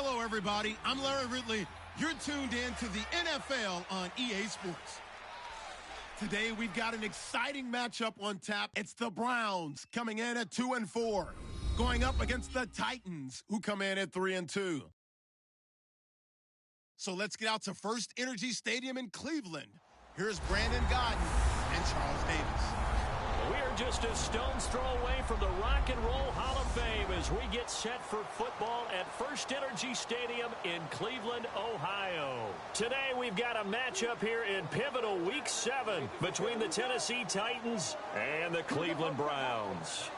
Hello, everybody. I'm Larry Ridley. You're tuned in to the NFL on EA Sports. Today, we've got an exciting matchup on tap. It's the Browns coming in at 2-4, going up against the Titans, who come in at 3-2. So let's get out to First Energy Stadium in Cleveland. Here's Brandon Gaudin and Charles Davis. We are just a stone's throw away from the Rock and Roll Hall of Fame as we get set for football at First Energy Stadium in Cleveland, Ohio. Today we've got a matchup here in pivotal Week 7 between the Tennessee Titans and the Cleveland Browns.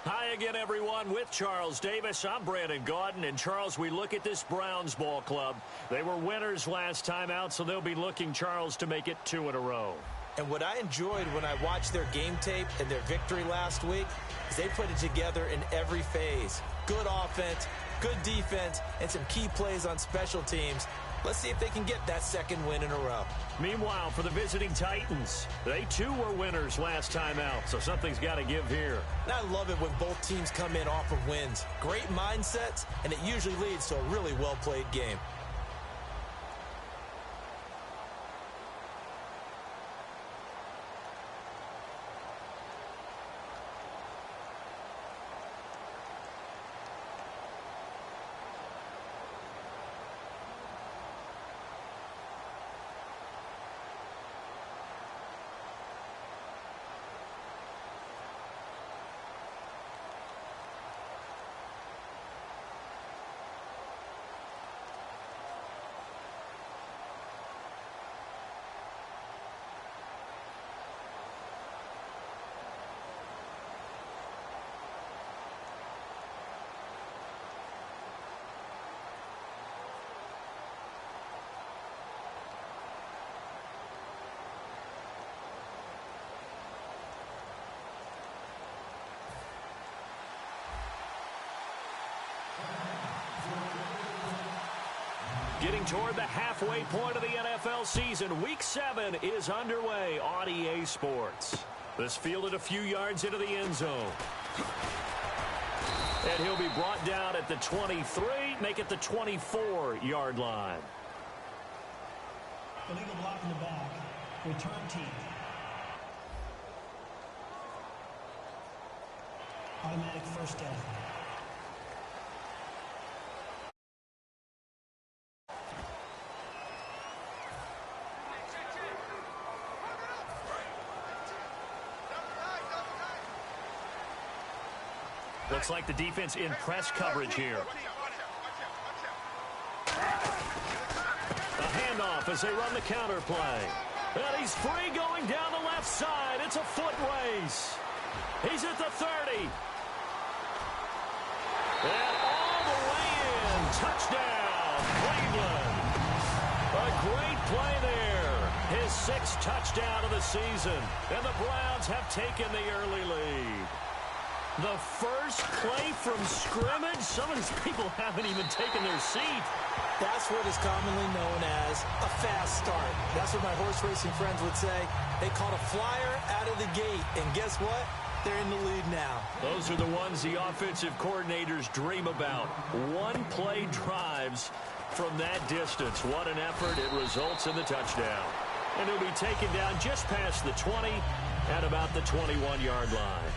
Hi again, everyone. With Charles Davis, I'm Brandon Gaudin. And, Charles, we look at this Browns ball club. They were winners last time out, so they'll be looking, Charles, to make it 2 in a row. And what I enjoyed when I watched their game tape and their victory last week is they put it together in every phase. Good offense, good defense, and some key plays on special teams. Let's see if they can get that second win in a row. Meanwhile, for the visiting Titans, they too were winners last time out, so something's got to give here. And I love it when both teams come in off of wins. Great mindsets, and it usually leads to a really well-played game. Getting toward the halfway point of the NFL season, Week 7 is underway on EA Sports. This fielded a few yards into the end zone. And he'll be brought down at the 23, make it the 24-yard line. Illegal block in the back. Return team. Automatic first down. Looks like the defense in press coverage here. A handoff as they run the counter play. And he's free going down the left side. It's a foot race. He's at the 30. And all the way in. Touchdown, Cleveland. A great play there. His 6th touchdown of the season. And the Browns have taken the early lead. The first play from scrimmage. Some of these people haven't even taken their seat. That's what is commonly known as a fast start. That's what my horse racing friends would say. They caught a flyer out of the gate. And guess what? They're in the lead now. Those are the ones the offensive coordinators dream about. One-play drives from that distance. What an effort. It results in the touchdown. And he'll be taken down just past the 20 at about the 21-yard line.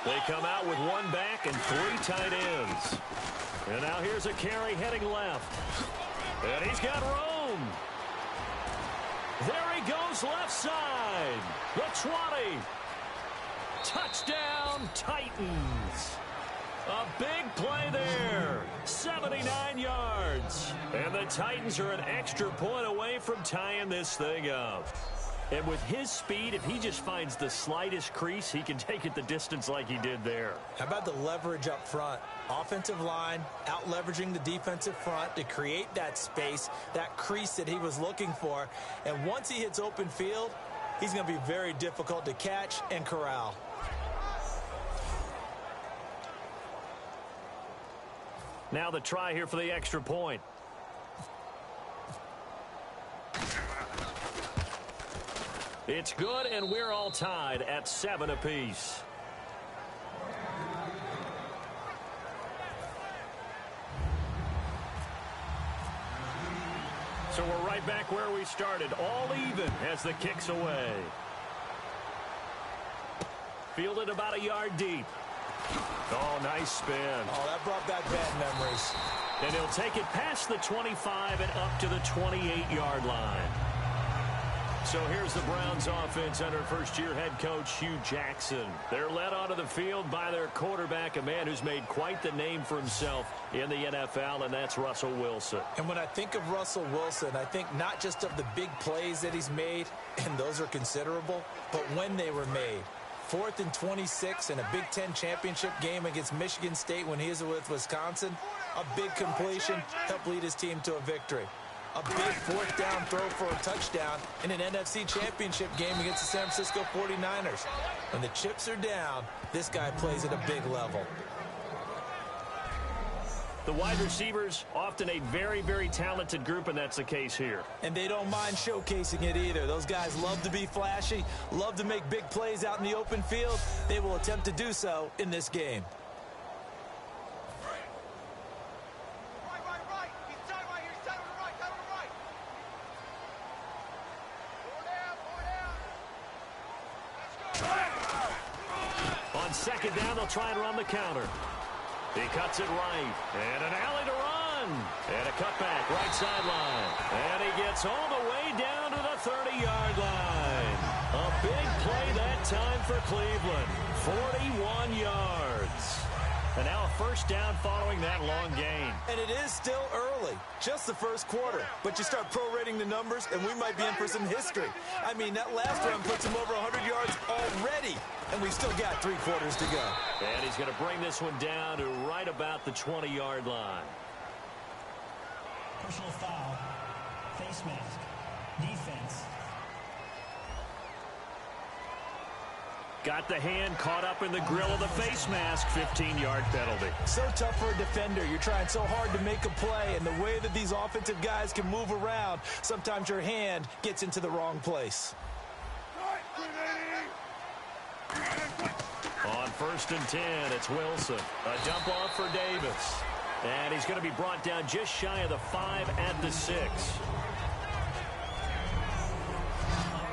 They come out with 1 back and 3 tight ends. And now here's a carry heading left. And he's got room. There he goes left side. The 20. Touchdown, Titans. A big play there. 79 yards. And the Titans are an extra point away from tying this thing up. And with his speed, if he just finds the slightest crease, he can take it the distance like he did there. How about the leverage up front? Offensive line out-leveraging the defensive front to create that space, that crease that he was looking for. And once he hits open field, he's going to be very difficult to catch and corral. Now the try here for the extra point. It's good, and we're all tied at 7 apiece. So we're right back where we started, all even as the kick's away. Fielded about a yard deep. Oh, nice spin. Oh, that brought back bad memories. And he'll take it past the 25 and up to the 28-yard line. So here's the Browns offense under first-year head coach Hugh Jackson. They're led onto the field by their quarterback, a man who's made quite the name for himself in the NFL, and that's Russell Wilson. And when I think of Russell Wilson, I think not just of the big plays that he's made, and those are considerable, but when they were made. 4th and 26 in a Big Ten championship game against Michigan State when he was with Wisconsin. A big completion helped lead his team to a victory. A big 4th down throw for a touchdown in an NFC championship game against the San Francisco 49ers. When the chips are down, this guy plays at a big level. The wide receivers, often a very, very talented group, and that's the case here. And they don't mind showcasing it either. Those guys love to be flashy, love to make big plays out in the open field. They will attempt to do so in this game. On second down, they'll try and run the counter. He cuts it right, and an alley to run, and a cutback right sideline, and he gets all the way down to the 30-yard line. A big play that time for Cleveland, 41 yards. And now a first down following that long gain. And it is still early, just the first quarter. But you start prorating the numbers, and we might be in for some history. I mean, that last run puts him over 100 yards already, and we've still got 3 quarters to go. And he's going to bring this one down to right about the 20-yard line. Personal foul. Face mask. Defense. Got the hand caught up in the grill of the face mask. 15-yard penalty. So tough for a defender. You're trying so hard to make a play, and the way that these offensive guys can move around, sometimes your hand gets into the wrong place. On 1st and 10, it's Wilson. A dump off for Davis. And he's going to be brought down just shy of the 5 at the 6.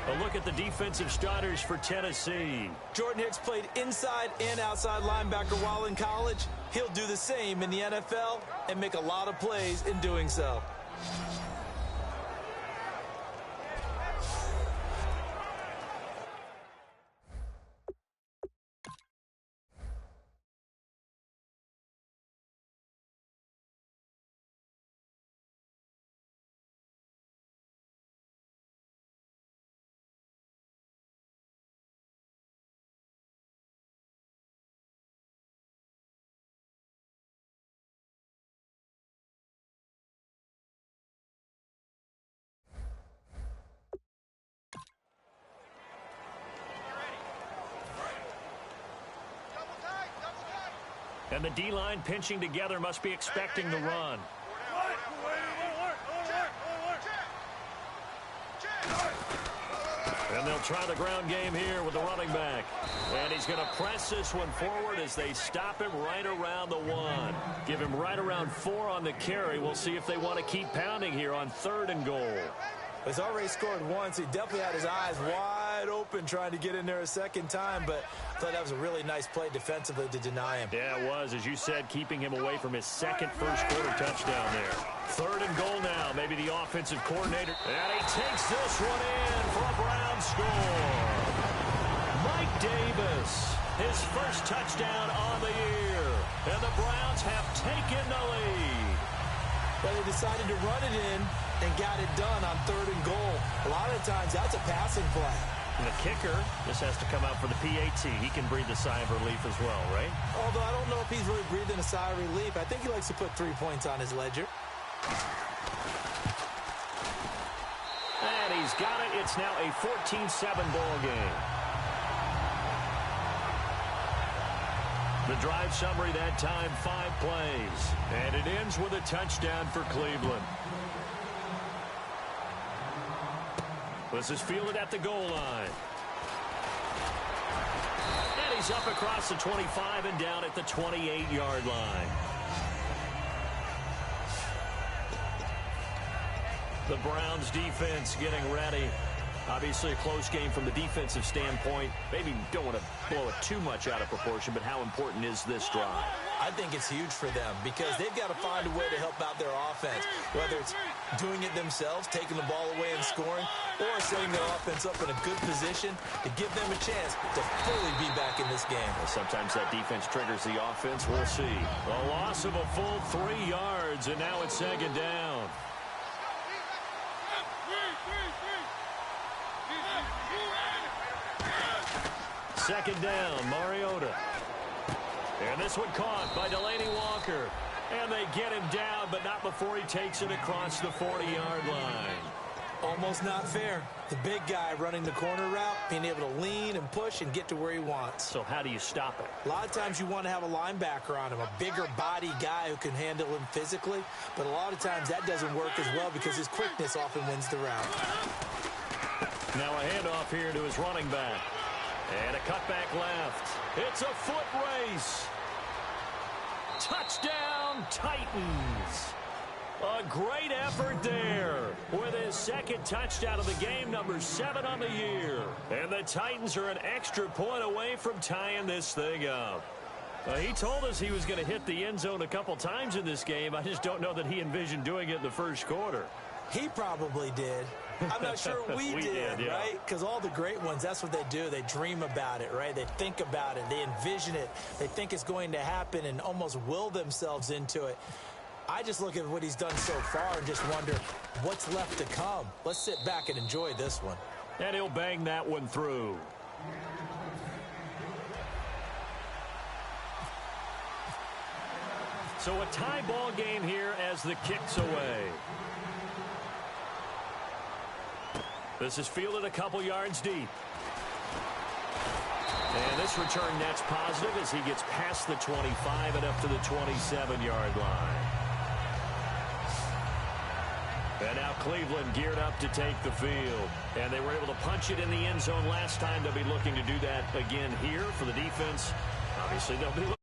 A look at the defensive starters for Tennessee. Jordan Hicks played inside and outside linebacker while in college. He'll do the same in the NFL and make a lot of plays in doing so. And the D-line pinching together must be expecting the run. And they'll try the ground game here with the running back. And he's going to press this one forward as they stop him right around the 1. Give him right around 4 on the carry. We'll see if they want to keep pounding here on 3rd and goal. He's already scored once. He definitely had his eyes wide open trying to get in there a second time, but I thought that was a really nice play defensively to deny him. Yeah, it was, as you said, keeping him away from his second first-quarter touchdown there. 3rd and goal now, maybe the offensive coordinator. And he takes this one in for a Brown score. Mike Davis, his first touchdown on the year. And the Browns have taken the lead. But they decided to run it in and got it done on 3rd and goal. A lot of times, that's a passing play. And the kicker just has to come out for the PAT. He can breathe a sigh of relief as well, right? Although I don't know if he's really breathing a sigh of relief. I think he likes to put 3 points on his ledger. And he's got it. It's now a 14-7 ball game. The drive summary that time, 5 plays. And it ends with a touchdown for Cleveland. This is fielded at the goal line. And he's up across the 25 and down at the 28-yard line. The Browns defense getting ready. Obviously a close game from the defensive standpoint. Maybe don't want to blow it too much out of proportion, but how important is this drive? I think it's huge for them because they've got to find a way to help out their offense, whether it's doing it themselves, taking the ball away and scoring, or setting their offense up in a good position to give them a chance to fully be back in this game. Well, sometimes that defense triggers the offense. We'll see. A loss of a full 3 yards, and now it's 2nd down. Second down, Mariota. And this one caught by Delaney Walker. And they get him down, but not before he takes it across the 40-yard line. Almost not fair. The big guy running the corner route, being able to lean and push and get to where he wants. So how do you stop it? A lot of times you want to have a linebacker on him, a bigger body guy who can handle him physically. But a lot of times that doesn't work as well because his quickness often wins the route. Now a handoff here to his running back. And a cutback left. It's a foot race. Touchdown, Titans. A great effort there with his 2nd touchdown of the game, number 7 on the year. And the Titans are an extra point away from tying this thing up. He told us he was going to hit the end zone a couple times in this game. I just don't know that he envisioned doing it in the first quarter. He probably did. I'm not sure we did, yeah. Right? Because all the great ones, that's what they do. They dream about it, right? They think about it. They envision it. They think it's going to happen and almost will themselves into it. I just look at what he's done so far and just wonder what's left to come. Let's sit back and enjoy this one. And he'll bang that one through. So a tie ball game here as the kick's away. This is fielded a couple yards deep. And this return net's positive as he gets past the 25 and up to the 27-yard line. And now Cleveland geared up to take the field. And they were able to punch it in the end zone last time. They'll be looking to do that again here for the defense. Obviously, they'll be looking.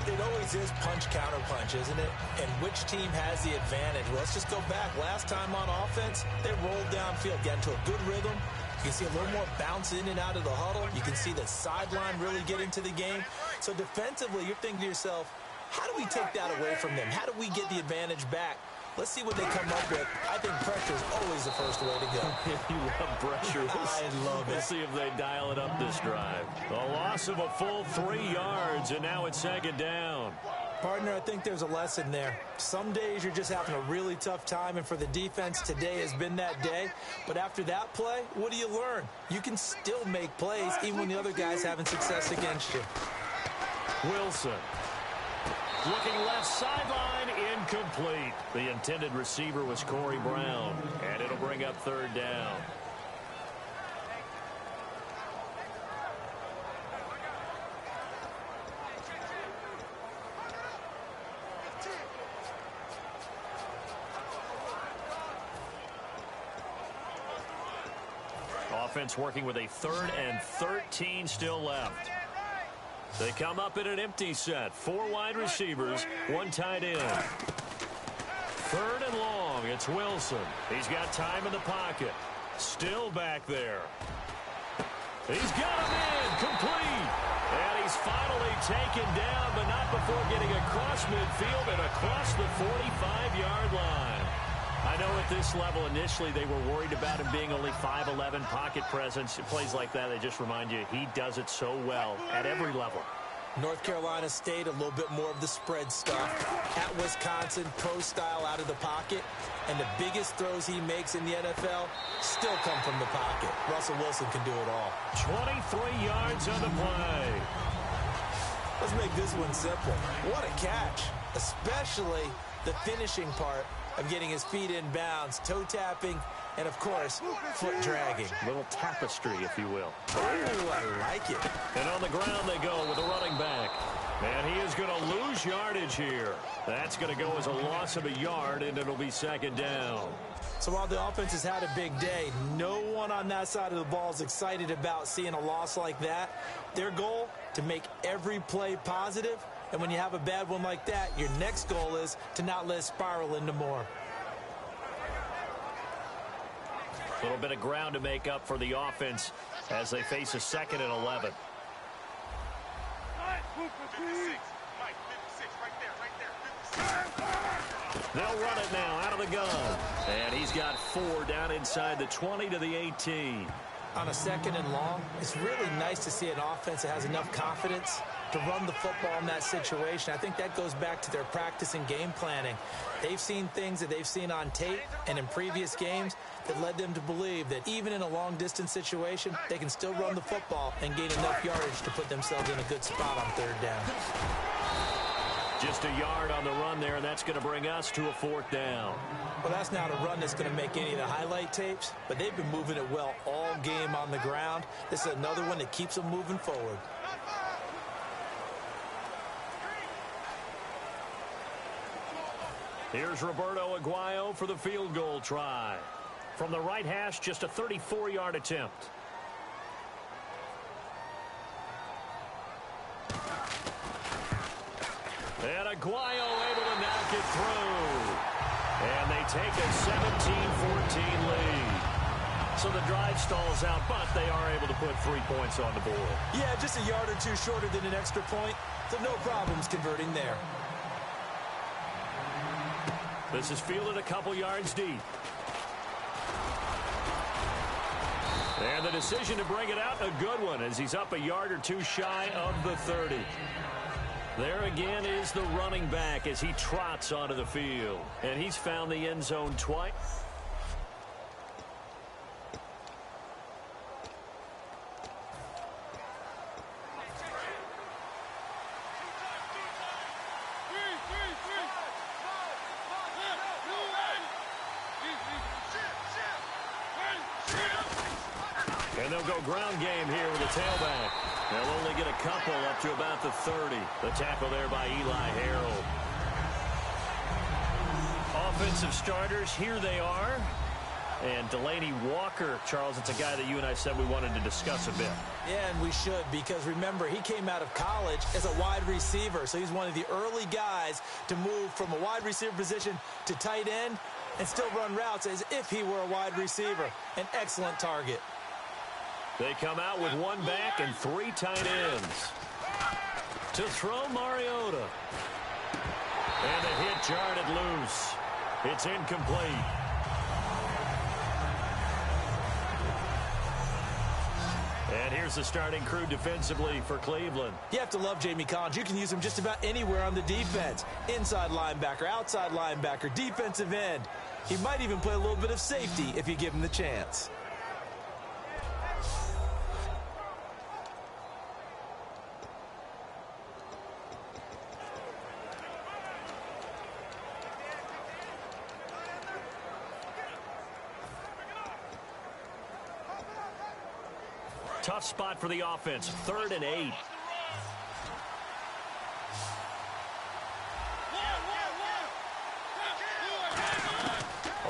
It always is punch-counter punch, isn't it? And which team has the advantage? Well, let's just go back. Last time on offense, they rolled downfield, got into a good rhythm. You can see a little more bounce in and out of the huddle. You can see the sideline really get into the game. So defensively, you're thinking to yourself, how do we take that away from them? How do we get the advantage back? Let's see what they come up with. I think pressure is always the first way to go. You love pressure. I love it. Let's see if they dial it up this drive. A loss of a full 3 yards, and now it's 2nd down. Partner, I think there's a lesson there. Some days you're just having a really tough time, and for the defense, today has been that day. But after that play, what do you learn? You can still make plays even when the other guy's having success against you. Wilson. Looking left sideline, incomplete. The intended receiver was Corey Brown, and it'll bring up 3rd down. Offense working with a 3rd and 13 still left. They come up in an empty set. 4 wide receivers, 1 tight end. 3rd and long. It's Wilson. He's got time in the pocket. Still back there. He's got him in. Complete. And he's finally taken down, but not before getting across midfield and across the 45-yard line. I know at this level, initially, they were worried about him being only 5'11", pocket presence. Plays like that, they just remind you he does it so well at every level. North Carolina State, a little bit more of the spread stuff. At Wisconsin, pro style out of the pocket. And the biggest throws he makes in the NFL still come from the pocket. Russell Wilson can do it all. 23 yards on the play. Let's make this one simple. What a catch, especially the finishing part of getting his feet in bounds, toe tapping and, of course, foot dragging. Little tapestry, if you will. Oh, I like it. And on the ground they go with a running back. And he is going to lose yardage here. That's going to go as a loss of a yard, and it'll be second down. So while the offense has had a big day, no one on that side of the ball is excited about seeing a loss like that. Their goal, to make every play positive. And when you have a bad one like that, your next goal is to not let it spiral into more. A little bit of ground to make up for the offense as they face a 2nd and 11. They'll run it now out of the gun. And he's got 4 down inside the 20 to the 18. On a 2nd and long, it's really nice to see an offense that has enough confidence to run the football in that situation. I think that goes back to their practice and game planning. They've seen things that they've seen on tape and in previous games that led them to believe that even in a long-distance situation, they can still run the football and gain enough yardage to put themselves in a good spot on 3rd down. Just a yard on the run there, and that's going to bring us to a 4th down. Well, that's not a run that's going to make any of the highlight tapes, but they've been moving it well all game on the ground. This is another one that keeps them moving forward. Here's Roberto Aguayo for the field goal try. From the right hash, just a 34-yard attempt. And Aguayo able to knock it through. And they take a 17-14 lead. So the drive stalls out, but they are able to put 3 points on the board. Yeah, just a yard or two shorter than an extra point, so no problems converting there. This is fielded a couple yards deep. And the decision to bring it out, a good one, as he's up a yard or two shy of the 30. There again is the running back as he trots onto the field. And he's found the end zone twice. And they'll go ground game here with the tailback. They'll only get a couple up to about the 30. The tackle there by Eli Harold. Offensive starters, here they are. And Delaney Walker, Charles, it's a guy that you and I said we wanted to discuss a bit. Yeah, and we should, because remember, he came out of college as a wide receiver. So he's one of the early guys to move from a wide receiver position to tight end and still run routes as if he were a wide receiver. An excellent target. They come out with 1 back and 3 tight ends. To throw Mariota. And the hit jarred it loose. It's incomplete. And here's the starting crew defensively for Cleveland. You have to love Jamie Collins. You can use him just about anywhere on the defense. Inside linebacker, outside linebacker, defensive end. He might even play a little bit of safety if you give him the chance. Tough spot for the offense. 3rd and 8.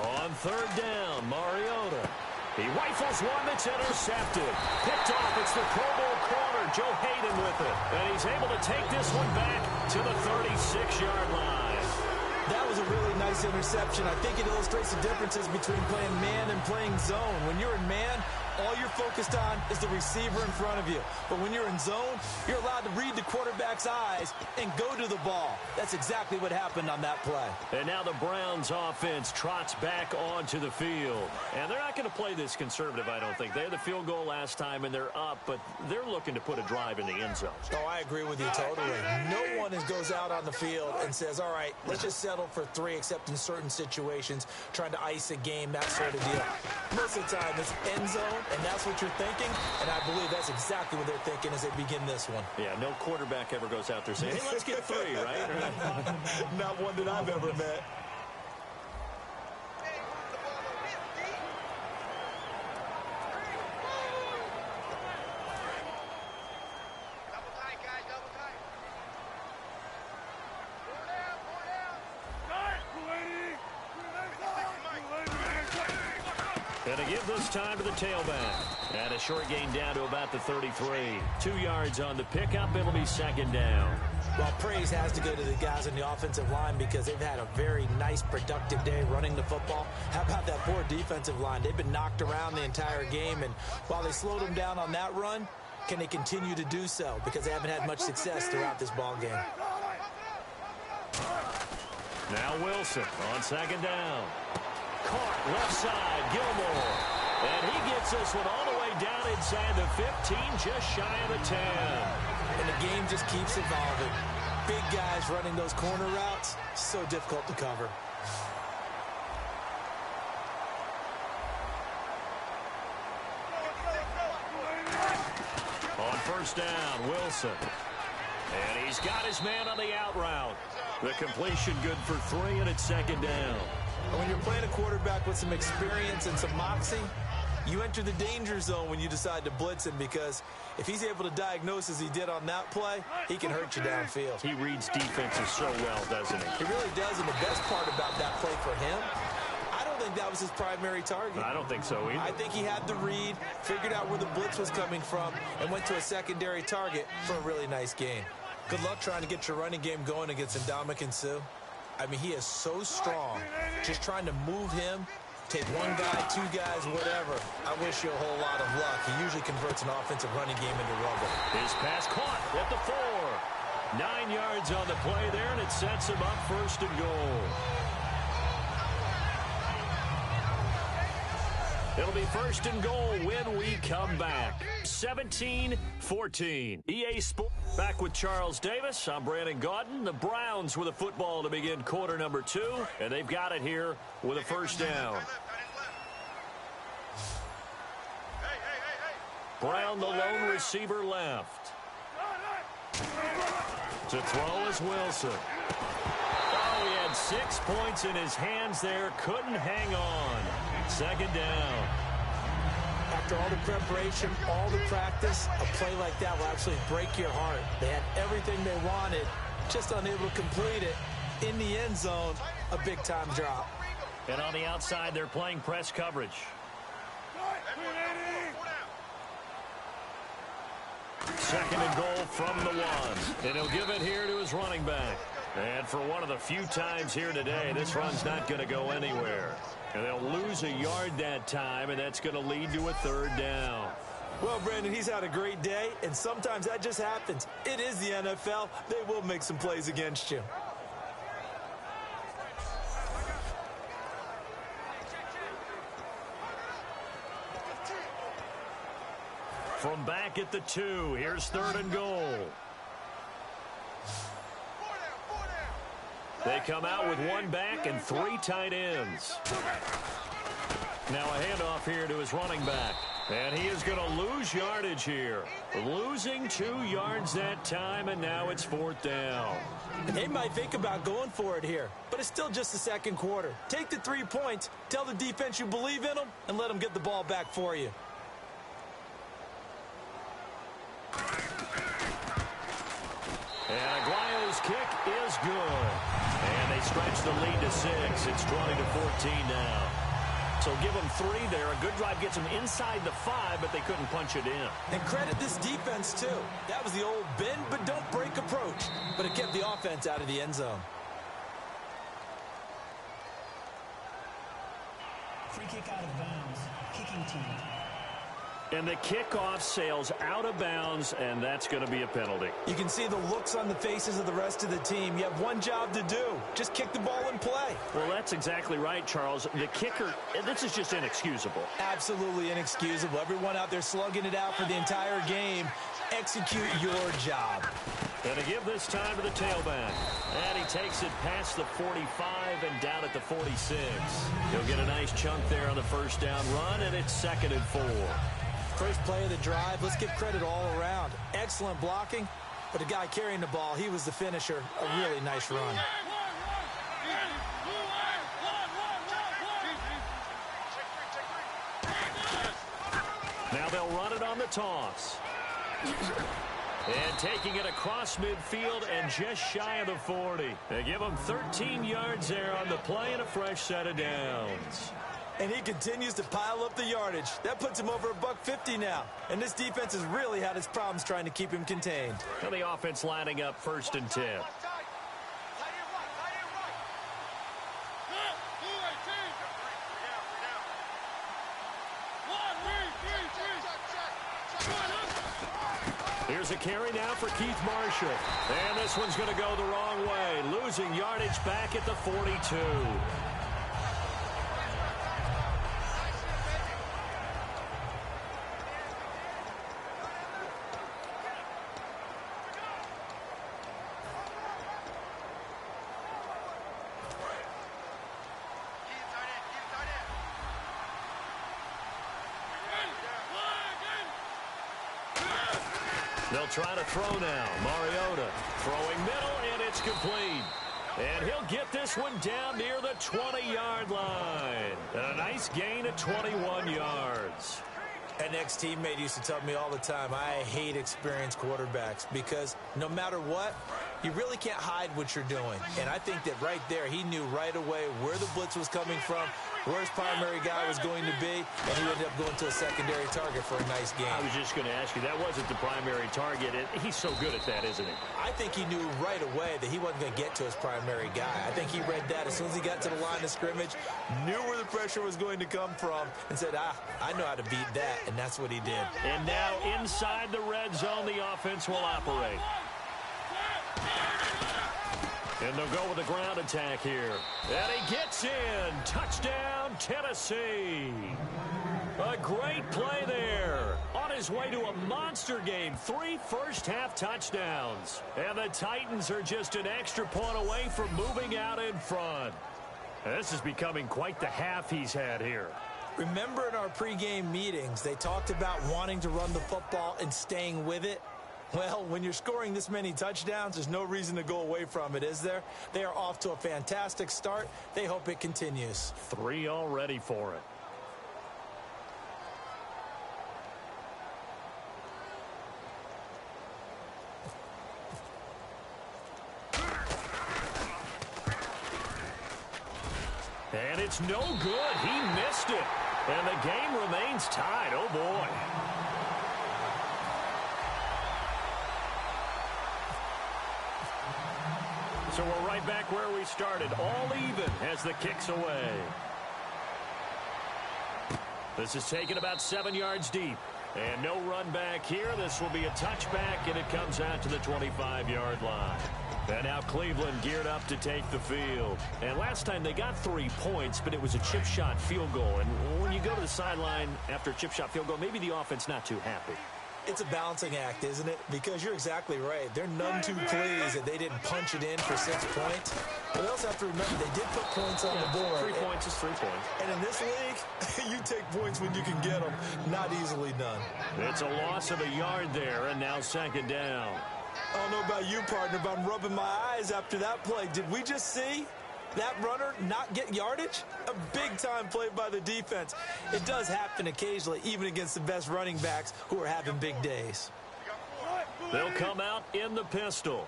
On 3rd down, Mariota. He rifles one that's intercepted. Picked off. It's the Pro Bowl corner, Joe Hayden with it. And he's able to take this one back to the 36-yard line. That was a really nice interception. I think it illustrates the differences between playing man and playing zone. When you're in man, all you're focused on is the receiver in front of you. But when you're in zone, you're allowed to read the quarterback's eyes and go to the ball. That's exactly what happened on that play. And now the Browns offense trots back onto the field. And they're not going to play this conservative, I don't think. They had the field goal last time, and they're up, but they're looking to put a drive in the end zone. Oh, I agree with you totally. No one goes out on the field and says, all right, let's just settle for 3, except in certain situations, trying to ice a game, that sort of deal. Most of the time, it's end zone, and that's what you're thinking, and I believe that's exactly what they're thinking as they begin this one. Yeah, no quarterback ever goes out there saying, hey, let's get 3, right? Not one that I've ever met. And to give this time to the tailback. And a short gain down to about the 33. 2 yards on the pickup. It'll be second down. Well, praise has to go to the guys on the offensive line because they've had a very nice, productive day running the football. How about that poor defensive line? They've been knocked around the entire game, and while they slowed them down on that run, can they continue to do so? Because they haven't had much success throughout this ball game. Now Wilson on second down. Caught left side, Gilmore. And he gets this one all the way down inside the 15, just shy of the 10. And the game just keeps evolving. Big guys running those corner routes, so difficult to cover. On first down, Wilson. And he's got his man on the out route. The completion good for 3, and it's second down. And when you're playing a quarterback with some experience and some moxie, you enter the danger zone when you decide to blitz him, because if he's able to diagnose as he did on that play, he can hurt you downfield. He reads defenses so well, doesn't he? He really does, and the best part about that play for him, I don't think that was his primary target. I don't think so either. I think he had the read, figured out where the blitz was coming from, and went to a secondary target for a really nice gain. Good luck trying to get your running game going against Ndamukong Suh. I mean, he is so strong. Just trying to move him, take one guy, 2 guys, whatever. I wish you a whole lot of luck. He usually converts an offensive running game into rubble. His pass caught at the 4. 9 yards on the play there, and it sets him up first and goal. It'll be first and goal when we come back. 17-14. EA Sports back with Charles Davis. I'm Brandon Gaudin. The Browns with a football to begin quarter number 2, and they've got it here with a first down. Brown, the lone receiver, left. To throw is Wilson. Oh, he had 6 points in his hands there. Couldn't hang on. Second down. After all the preparation, all the practice, a play like that will actually break your heart. They had everything they wanted, just unable to complete it. In the end zone, a big-time drop. And on the outside, they're playing press coverage. Second and goal from the 1. And he'll give it here to his running back. And for one of the few times here today, this run's not going to go anywhere. And they'll lose a yard that time, and that's going to lead to a third down. Well, Brandon, he's had a great day, and sometimes that just happens. It is the NFL. They will make some plays against you. From back at the 2, here's third and goal. They come out with 1 back and 3 tight ends. Now a handoff here to his running back. And he is going to lose yardage here. Losing 2 yards that time, and now it's 4th down. They might think about going for it here, but it's still just the second quarter. Take the 3 points, tell the defense you believe in them, and let them get the ball back for you. And Aguayo's kick is good. And they stretch the lead to 6. It's 20-14 now. So give them 3 there. A good drive gets them inside the 5, but they couldn't punch it in. And credit this defense, too. That was the old bend but don't break approach. But it kept the offense out of the end zone. Free kick out of bounds. Kicking team. And the kickoff sails out of bounds, and that's going to be a penalty. You can see the looks on the faces of the rest of the team. You have one job to do. Just kick the ball and play. Well, that's exactly right, Charles. The kicker, this is just inexcusable. Absolutely inexcusable. Everyone out there slugging it out for the entire game. Execute your job. And to give this time to the tailback. And he takes it past the 45 and down at the 46. He'll get a nice chunk there on the first down run, and it's 2nd and 4. First play of the drive, let's give credit all around. Excellent blocking, but the guy carrying the ball, he was the finisher. A really nice run. Now they'll run it on the toss. And taking it across midfield and just shy of the 40. They give them 13 yards there on the play and a fresh set of downs. And he continues to pile up the yardage. That puts him over $150 now. And this defense has really had its problems trying to keep him contained. And the offense lining up 1st and 10. Here's a carry now for Keith Marshall. And this one's going to go the wrong way. Losing yardage back at the 42. They'll try to throw now. Mariota throwing middle, and it's complete. And he'll get this one down near the 20-yard line. A nice gain of 21 yards. An ex-teammate used to tell me all the time, I hate experienced quarterbacks because no matter what, you really can't hide what you're doing. And I think that right there, he knew right away where the blitz was coming from, where his primary guy was going to be, and he ended up going to a secondary target for a nice game. I was just going to ask you, that wasn't the primary target. He's so good at that, isn't he? I think he knew right away that he wasn't going to get to his primary guy. I think he read that as soon as he got to the line of scrimmage, knew where the pressure was going to come from, and said, I know how to beat that, and that's what he did. And now inside the red zone, the offense will operate. And they'll go with a ground attack here. And he gets in. Touchdown, Tennessee. A great play there. On his way to a monster game. 3 first-half touchdowns. And the Titans are just an extra point away from moving out in front. And this is becoming quite the half he's had here. Remember in our pregame meetings, they talked about wanting to run the football and staying with it? Well, when you're scoring this many touchdowns, there's no reason to go away from it, is there? They are off to a fantastic start. They hope it continues. 3 already for it. And it's no good. He missed it. And the game remains tied. Oh, boy. So we're right back where we started. All even as the kick's away. This is taken about 7 yards deep. And no run back here. This will be a touchback, and it comes out to the 25-yard line. And now Cleveland geared up to take the field. And last time they got 3 points, but it was a chip shot field goal. And when you go to the sideline after a chip shot field goal, maybe the offense not too happy. It's a balancing act, isn't it? Because you're exactly right. They're none too pleased that they didn't punch it in for 6 points. But they also have to remember they did put points on the board. 3 points is 3 points. And in this league, you take points when you can get them. Not easily done. It's a loss of a yard there, and now 2nd down. I don't know about you, partner, but I'm rubbing my eyes after that play. Did we just see that runner not get yardage? A big-time play by the defense. It does happen occasionally, even against the best running backs who are having big days. They'll come out in the pistol.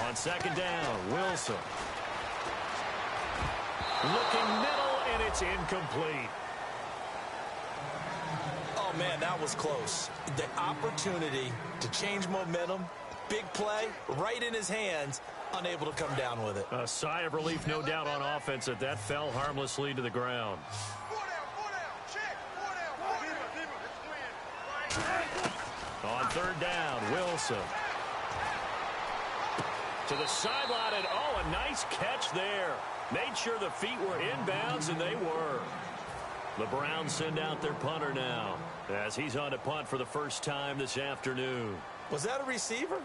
On 2nd down, Wilson. Looking middle, and it's incomplete. Oh, man, that was close. The opportunity to change momentum, big play, right in his hands, unable to come down with it. A sigh of relief, no doubt, on offense that fell harmlessly to the ground. On 3rd down, Wilson. To the sideline, and oh, a nice catch there. Made sure the feet were inbounds, and they were. The Browns send out their punter now as he's on to punt for the first time this afternoon. Was that a receiver?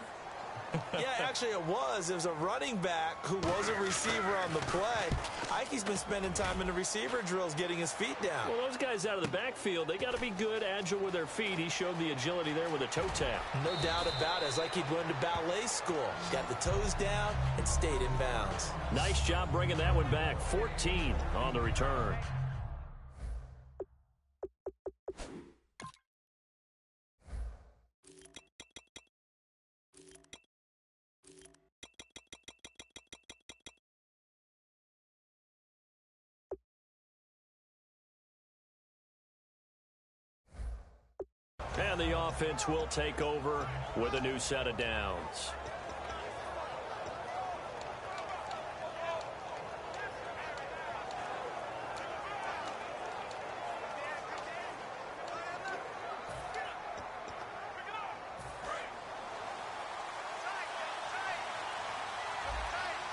Yeah, actually it was. It was a running back who was a receiver on the play. Ikey's been spending time in the receiver drills getting his feet down. Well, those guys out of the backfield, they got to be good, agile with their feet. He showed the agility there with a toe tap. No doubt about it. It's like he'd went to ballet school. Got the toes down and stayed in bounds. Nice job bringing that one back. 14 on the return. And the offense will take over with a new set of downs.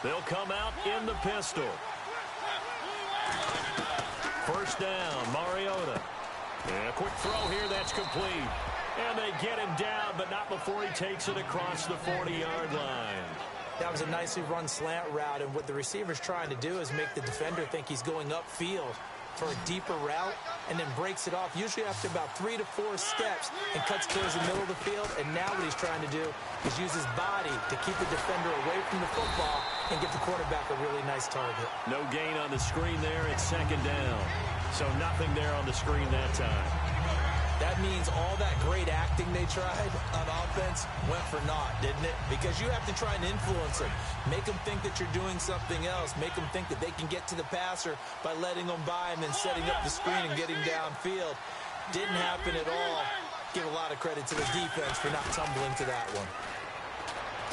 They'll come out in the pistol. First down, Mariota. And a quick throw here, that's complete. And they get him down, but not before he takes it across the 40-yard line. That was a nicely run slant route, and what the receiver's trying to do is make the defender think he's going upfield for a deeper route, and then breaks it off, usually after about 3 to 4 steps, and cuts towards the middle of the field. And now what he's trying to do is use his body to keep the defender away from the football and give the quarterback a really nice target. No gain on the screen there. It's second down. So nothing there on the screen that time. That means all that great acting they tried on offense went for naught, didn't it? Because you have to try and influence them. Make them think that you're doing something else. Make them think that they can get to the passer by letting them by and then setting up the screen and getting downfield. Didn't happen at all. Give a lot of credit to the defense for not tumbling to that one.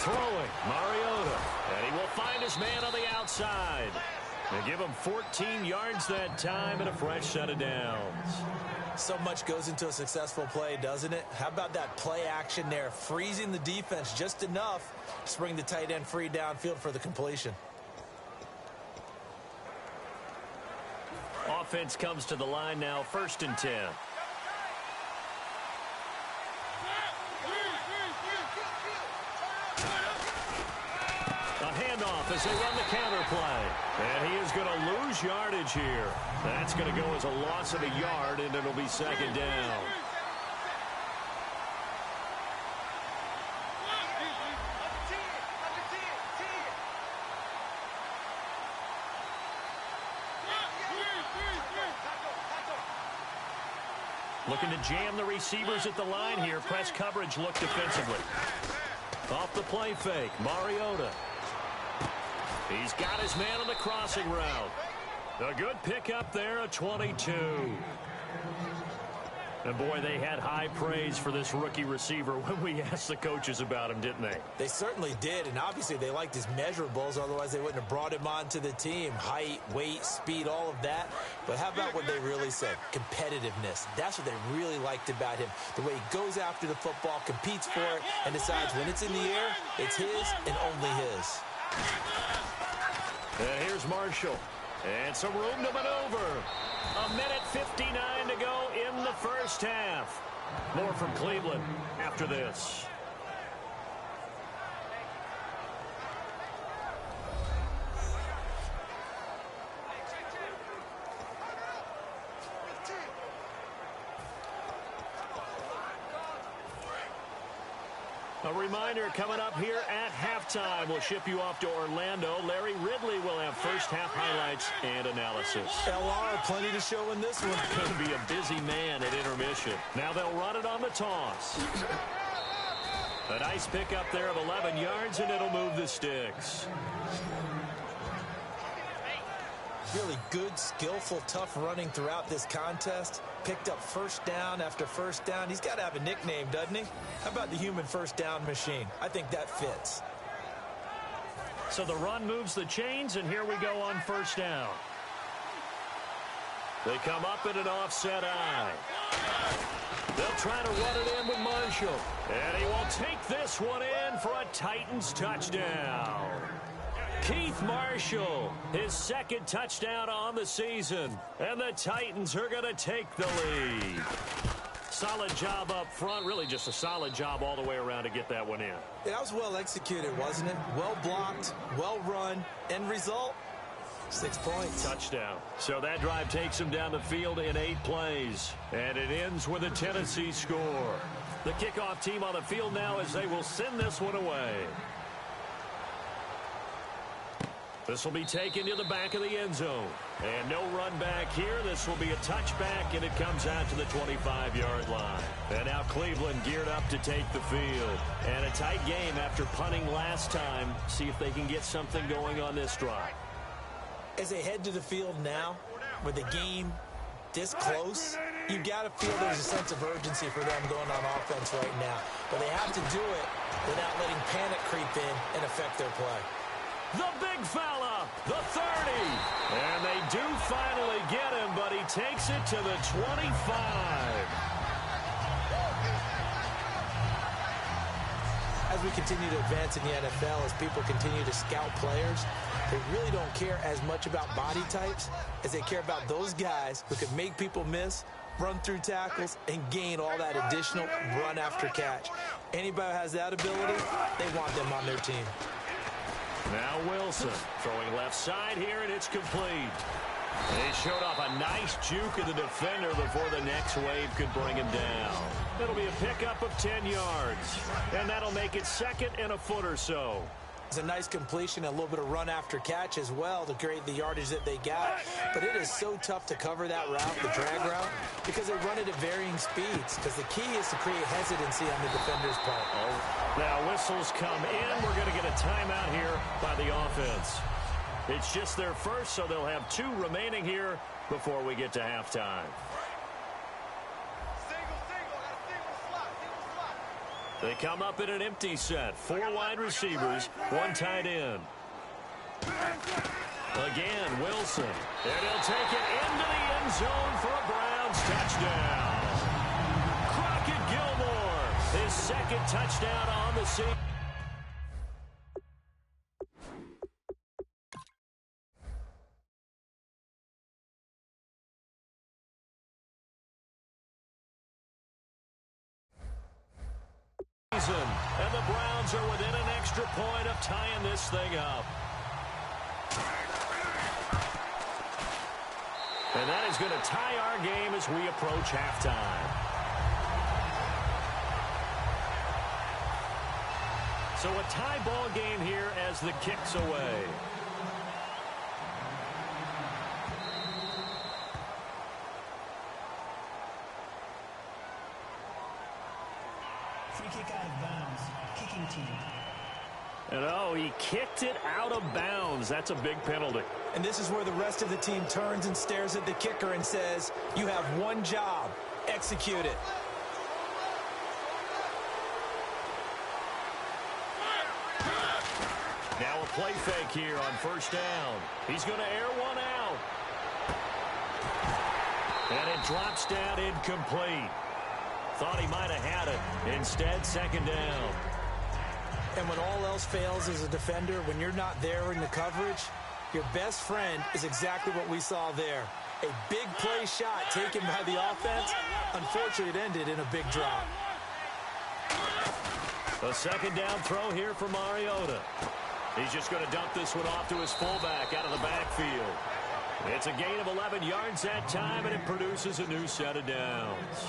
Throwing, Mariota. And he will find his man on the outside. They give him 14 yards that time and a fresh set of downs. So much goes into a successful play, doesn't it? How about that play action there, freezing the defense just enough to bring the tight end free downfield for the completion. Offense comes to the line now, 1st and 10. A handoff as they run the counter play. And he is going to lose yardage here. That's going to go as a loss of a yard, and it'll be second down. Looking to jam the receivers at the line here. Press coverage look defensively. Off the play fake, Mariota. He's got his man on the crossing route. A good pickup there, a 22. And boy, they had high praise for this rookie receiver when we asked the coaches about him, didn't they? They certainly did, and obviously they liked his measurables, otherwise they wouldn't have brought him onto the team. Height, weight, speed, all of that. But how about what they really said? Competitiveness. That's what they really liked about him. The way he goes after the football, competes for it, and decides when it's in the air, it's his and only his. And here's Marshall. And some room to maneuver. A minute 59 to go in the first half. More from Cleveland after this. A reminder coming up here at halftime. We'll ship you off to Orlando. Larry Ridley will have first half highlights and analysis. LR, plenty to show in this one. Going to be a busy man at intermission. Now they'll run it on the toss. A nice pickup there of 11 yards, and it'll move the sticks. Really good, skillful, tough running throughout this contest. Picked up first down after first down. He's got to have a nickname, doesn't he? How about the human first down machine? I think that fits. So the run moves the chains, and here we go on first down. They come up in an offset eye. They'll try to run it in with Marshall. And he will take this one in for a Titans touchdown. Keith Marshall, his second touchdown on the season. And the Titans are going to take the lead. Solid job up front. Really just a solid job all the way around to get that one in. That was well executed, wasn't it? Well blocked, well run. End result, 6 points. Touchdown. So that drive takes him down the field in 8 plays. And it ends with a Tennessee score. The kickoff team on the field now as they will send this one away. This will be taken to the back of the end zone. And no run back here. This will be a touchback, and it comes out to the 25-yard line. And now Cleveland geared up to take the field. And a tight game after punting last time. See if they can get something going on this drive. As they head to the field now, with the game this close, You got to feel there's a sense of urgency for them going on offense right now. But they have to do it without letting panic creep in and affect their play. The big fella, the 30. And they do finally get him, but he takes it to the 25. As we continue to advance in the NFL, as people continue to scout players, they really don't care as much about body types as they care about those guys who can make people miss, run through tackles, and gain all that additional run after catch. Anybody who has that ability, they want them on their team. Now Wilson throwing left side here, and it's complete. And he showed off a nice juke of the defender before the next wave could bring him down. It'll be a pickup of 10 yards, and that'll make it 2nd and a foot or so. It's a nice completion, a little bit of run after catch as well to create the yardage that they got. But it is so tough to cover that route, the drag route, because they run it at varying speeds. Because the key is to create hesitancy on the defender's part. Now whistles come in. We're going to get a timeout here by the offense. It's just their first, so they'll have 2 remaining here before we get to halftime. They come up in an empty set. 4 wide receivers, 1 tight end. Again, Wilson. And he'll take it into the end zone for a Browns touchdown. Crockett Gilmore, his 2nd touchdown on the season. And the Browns are within an extra point of tying this thing up. And that is going to tie our game as we approach halftime. So a tie ball game here as the kick's away. Free kick out of bounds. Kicking team. And oh, he kicked it out of bounds. That's a big penalty. And this is where the rest of the team turns and stares at the kicker and says, you have one job. Execute it. Now a play fake here on 1st down. He's going to air one out. And it drops down incomplete. Thought he might have had it. Instead, 2nd down. And when all else fails as a defender, when you're not there in the coverage, your best friend is exactly what we saw there. A big play shot taken by the offense. Unfortunately, it ended in a big drop. A 2nd down throw here for Mariota. He's just going to dump this one off to his fullback out of the backfield. It's a gain of 11 yards that time, and it produces a new set of downs.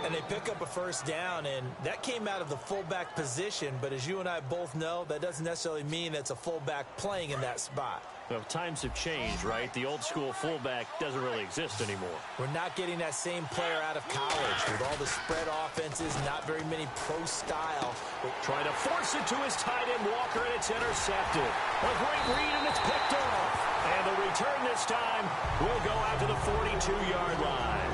And they pick up a 1st down, and that came out of the fullback position. But as you and I both know, that doesn't necessarily mean that's a fullback playing in that spot. Well, times have changed, right? The old school fullback doesn't really exist anymore. We're not getting that same player out of college with all the spread offenses, not very many pro style. Trying to force it to his tight end Walker, and it's intercepted. A great read, and it's picked off. And the return this time will go out to the 42-yard line.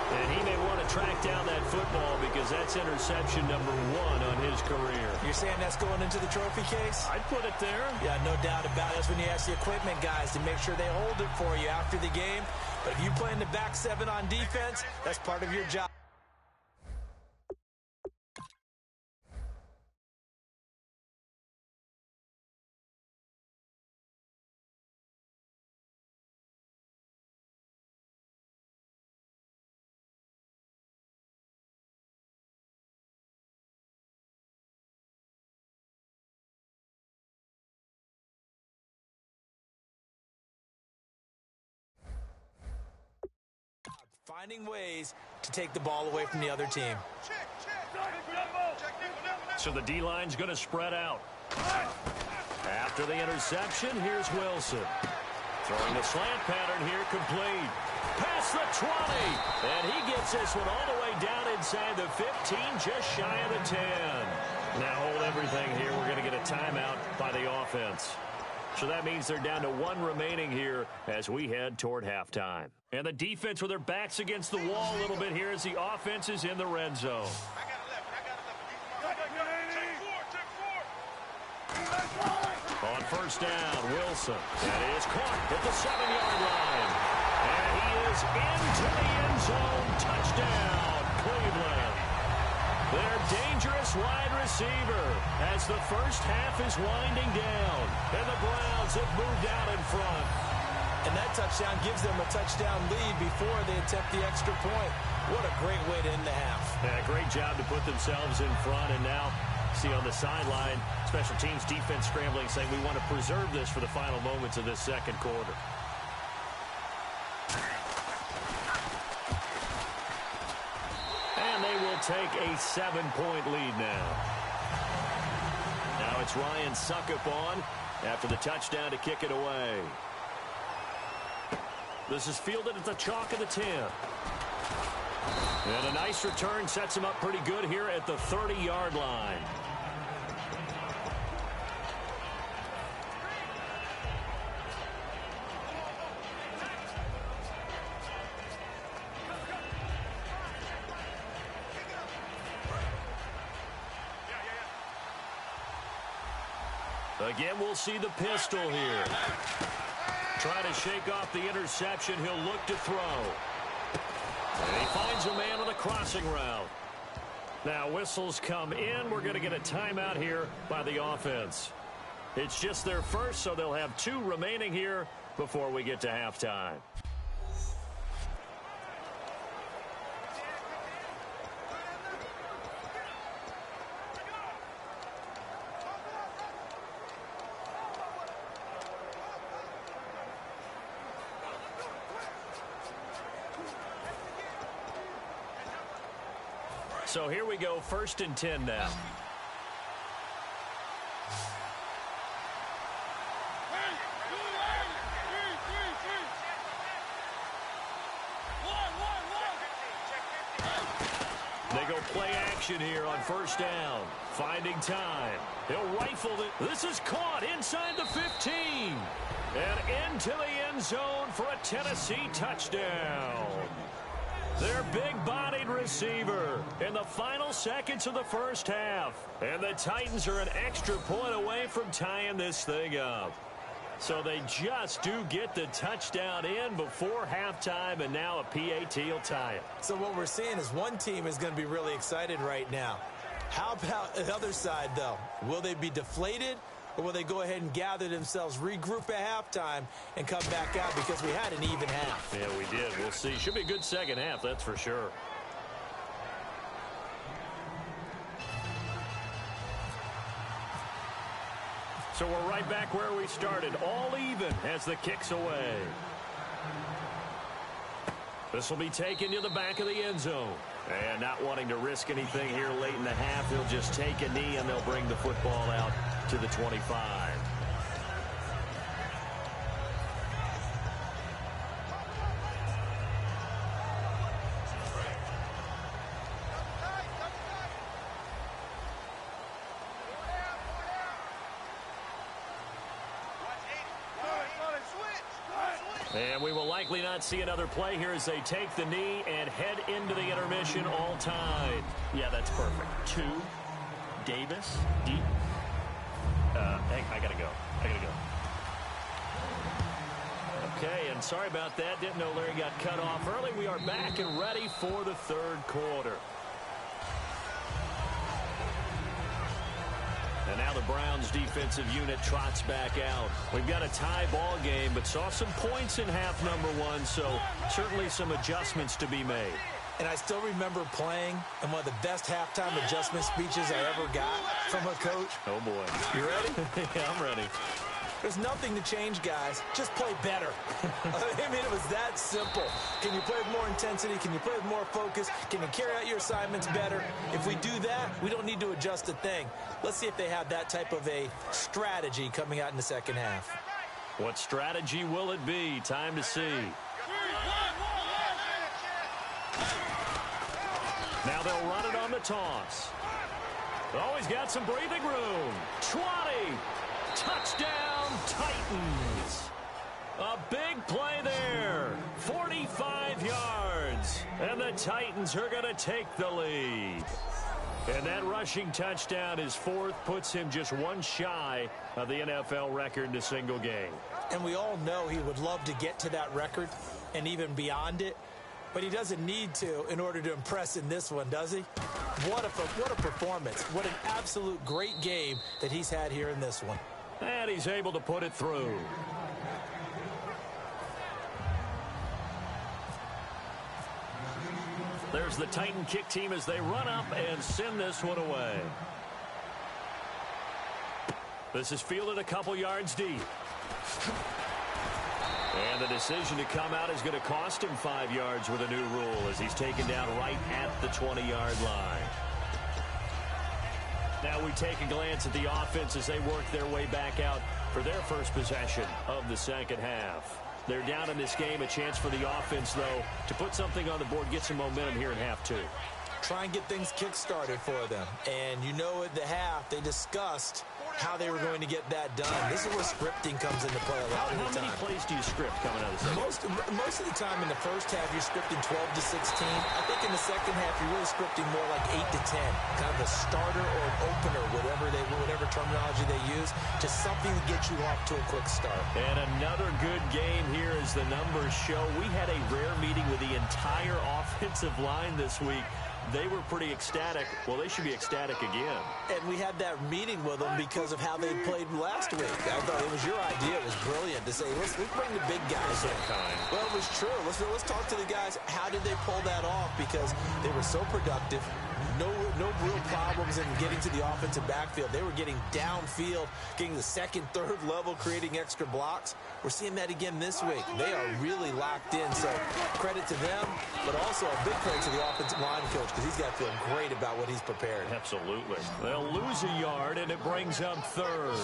And he may want to track down that football because that's interception number 1 on his career. You're saying that's going into the trophy case? I'd put it there. Yeah, no doubt about it. That's when you ask the equipment guys to make sure they hold it for you after the game. But if you play in the back 7 on defense, that's part of your job. Finding ways to take the ball away from the other team. So the D-line's going to spread out. After the interception, here's Wilson. Throwing the slant pattern here, complete. Past the 20. And he gets this one all the way down inside the 15, just shy of the 10. Now hold everything here. We're going to get a timeout by the offense. So that means they're down to 1 remaining here as we head toward halftime. And the defense with their backs against the wall a little bit here as the offense is in the red zone. On first down, Wilson. That is caught at the 7-yard line. And he is into the end zone. Touchdown, Cleveland. Their dangerous wide receiver as the first half is winding down. And the Browns have moved out in front. And that touchdown gives them a touchdown lead before they attempt the extra point. What a great way to end the half. Yeah, great job to put themselves in front. And now, see on the sideline, special teams defense scrambling, saying we want to preserve this for the final moments of this second quarter. And they will take a 7-point lead now. Now it's Ryan Suckup on after the touchdown to kick it away. This is fielded at the chalk of the 10. And a nice return sets him up pretty good here at the 30-yard line. Again, we'll see the pistol here. Try to shake off the interception. He'll look to throw. And he finds a man on the crossing route. Now whistles come in. We're going to get a timeout here by the offense. It's just their first, so they'll have 2 remaining here before we get to halftime. So here we go, 1st and 10 now. They go play action here on first down. Finding time. He'll rifle it. This is caught inside the 15. And into the end zone for a Tennessee touchdown. Their big-bodied receiver in the final seconds of the first half. And the Titans are an extra point away from tying this thing up. So they just do get the touchdown in before halftime, and now a PAT will tie it. So what we're seeing is one team is going to be really excited right now. How about the other side, though? Will they be deflated? Or will they go ahead and gather themselves, regroup at halftime, and come back out because we had an even half? Yeah, we did. We'll see. Should be a good second half, that's for sure. So we're right back where we started, all even as the kick's away. This will be taken to the back of the end zone. And not wanting to risk anything here late in the half, he'll just take a knee and they'll bring the football out to the 25. And we will likely not see another play here as they take the knee and head into the intermission all tied. Yeah, that's perfect. 2, Davis, deep. Hey, I gotta go. Okay, and sorry about that. Didn't know Larry got cut off early. We are back and ready for the third quarter. And now the Browns defensive unit trots back out. We've got a tie ball game, but saw some points in half number 1, so certainly some adjustments to be made. And I still remember playing in one of the best halftime adjustment speeches I ever got from a coach. Oh, boy. You ready? Yeah, I'm ready. There's nothing to change, guys. Just play better. I mean, it was that simple. Can you play with more intensity? Can you play with more focus? Can you carry out your assignments better? If we do that, we don't need to adjust a thing. Let's see if they have that type of a strategy coming out in the second half. What strategy will it be? Time to see. Now they'll run it on the toss. Oh, he's got some breathing room. 20. Touchdown, Titans. A big play there. 45 yards. And the Titans are going to take the lead. And that rushing touchdown, his fourth, puts him just one shy of the NFL record in a single game. And we all know he would love to get to that record and even beyond it. But he doesn't need to in order to impress in this one, does he? What a performance. What an absolute great game that he's had here in this one. And he's able to put it through. There's the Titan kick team as they run up and send this one away. This is fielded a couple yards deep. And the decision to come out is going to cost him 5 yards with a new rule as he's taken down right at the 20-yard line. Now we take a glance at the offense as they work their way back out for their first possession of the second half. They're down in this game. A chance for the offense, though, to put something on the board, get some momentum here in half two. Try and get things kick-started for them. And you know at the half, they discussed how they were going to get that done. This is where scripting comes into play a lot of the time. How many plays do you script coming out of the second? Most of the time in the first half, you're scripting 12 to 16. I think in the second half, you're really scripting more like 8 to 10. Kind of a starter or an opener, whatever terminology they use. Just something to get you off to a quick start. And another good game here as the numbers show. We had a rare meeting with the entire offensive line this week. They were pretty ecstatic. Well, they should be ecstatic again. And we had that meeting with them because of how they played last week. I thought it was your idea. It was brilliant to say, let's bring the big guys in. Well, it was true. Let's talk to the guys. How did they pull that off? Because they were so productive. No real problems in getting to the offensive backfield. They were getting downfield, getting the second, third level, creating extra blocks. We're seeing that again this week. They are really locked in, so credit to them, but also a big credit to the offensive line coach because he's got to feel great about what he's prepared. Absolutely. They'll lose a yard, and it brings up third.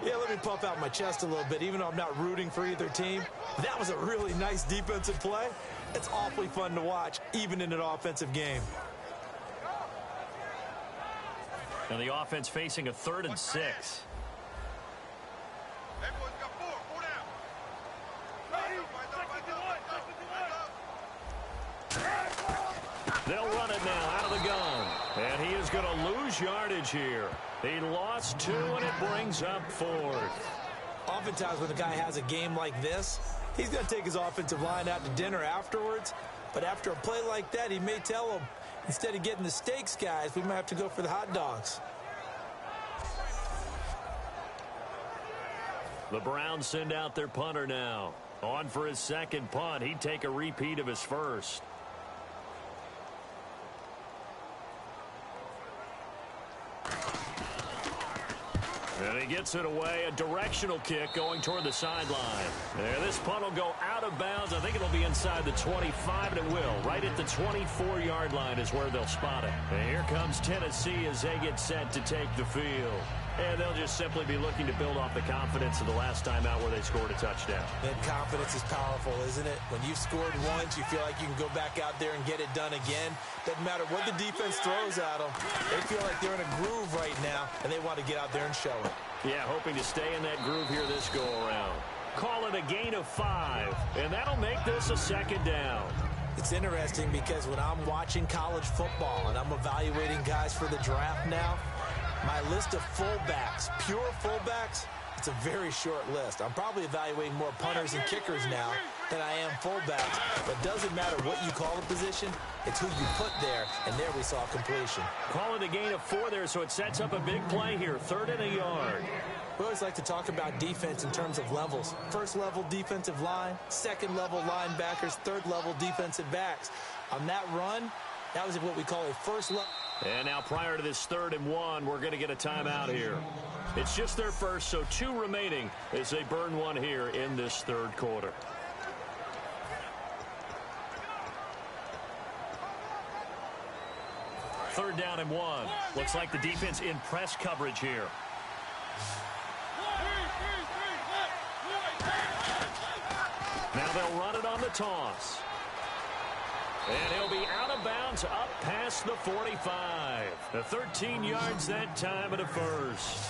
Yeah, let me puff out my chest a little bit, even though I'm not rooting for either team. That was a really nice defensive play. It's awfully fun to watch, even in an offensive game. And the offense facing a 3rd and 6. They'll run it now out of the gun. And he is going to lose yardage here. He lost 2, and it brings up 4th. Oftentimes when a guy has a game like this, he's going to take his offensive line out to dinner afterwards. But after a play like that, he may tell them, instead of getting the steaks, guys, we might have to go for the hot dogs. The Browns send out their punter now. On for his second punt. He'd take a repeat of his first. And he gets it away. A directional kick going toward the sideline. And this punt will go out of bounds. I think it'll be inside the 25, and it will. Right at the 24-yard line is where they'll spot it. And here comes Tennessee as they get set to take the field. And they'll just simply be looking to build off the confidence of the last time out where they scored a touchdown. And confidence is powerful, isn't it? When you've scored once, you feel like you can go back out there and get it done again. Doesn't matter what the defense throws at them. They feel like they're in a groove right now, and they want to get out there and show it. Yeah, hoping to stay in that groove here this go-around. Call it a gain of 5, and that'll make this a 2nd down. It's interesting because when I'm watching college football and I'm evaluating guys for the draft now, my list of fullbacks, pure fullbacks, it's a very short list. I'm probably evaluating more punters and kickers now than I am fullbacks. But it doesn't matter what you call a position, it's who you put there, and there we saw completion. Call it a gain of 4 there, so it sets up a big play here, 3rd and a yard. We always like to talk about defense in terms of levels. First level defensive line, second level linebackers, third level defensive backs. On that run, that was what we call a first level. And now prior to this 3rd and 1, we're going to get a timeout here. It's just their first, so 2 remaining as they burn one here in this 3rd quarter. Third down and 1. Looks like the defense in press coverage here. Now they'll run it on the toss. And he'll be out of bounds up past the 45. The 13 yards that time at a first.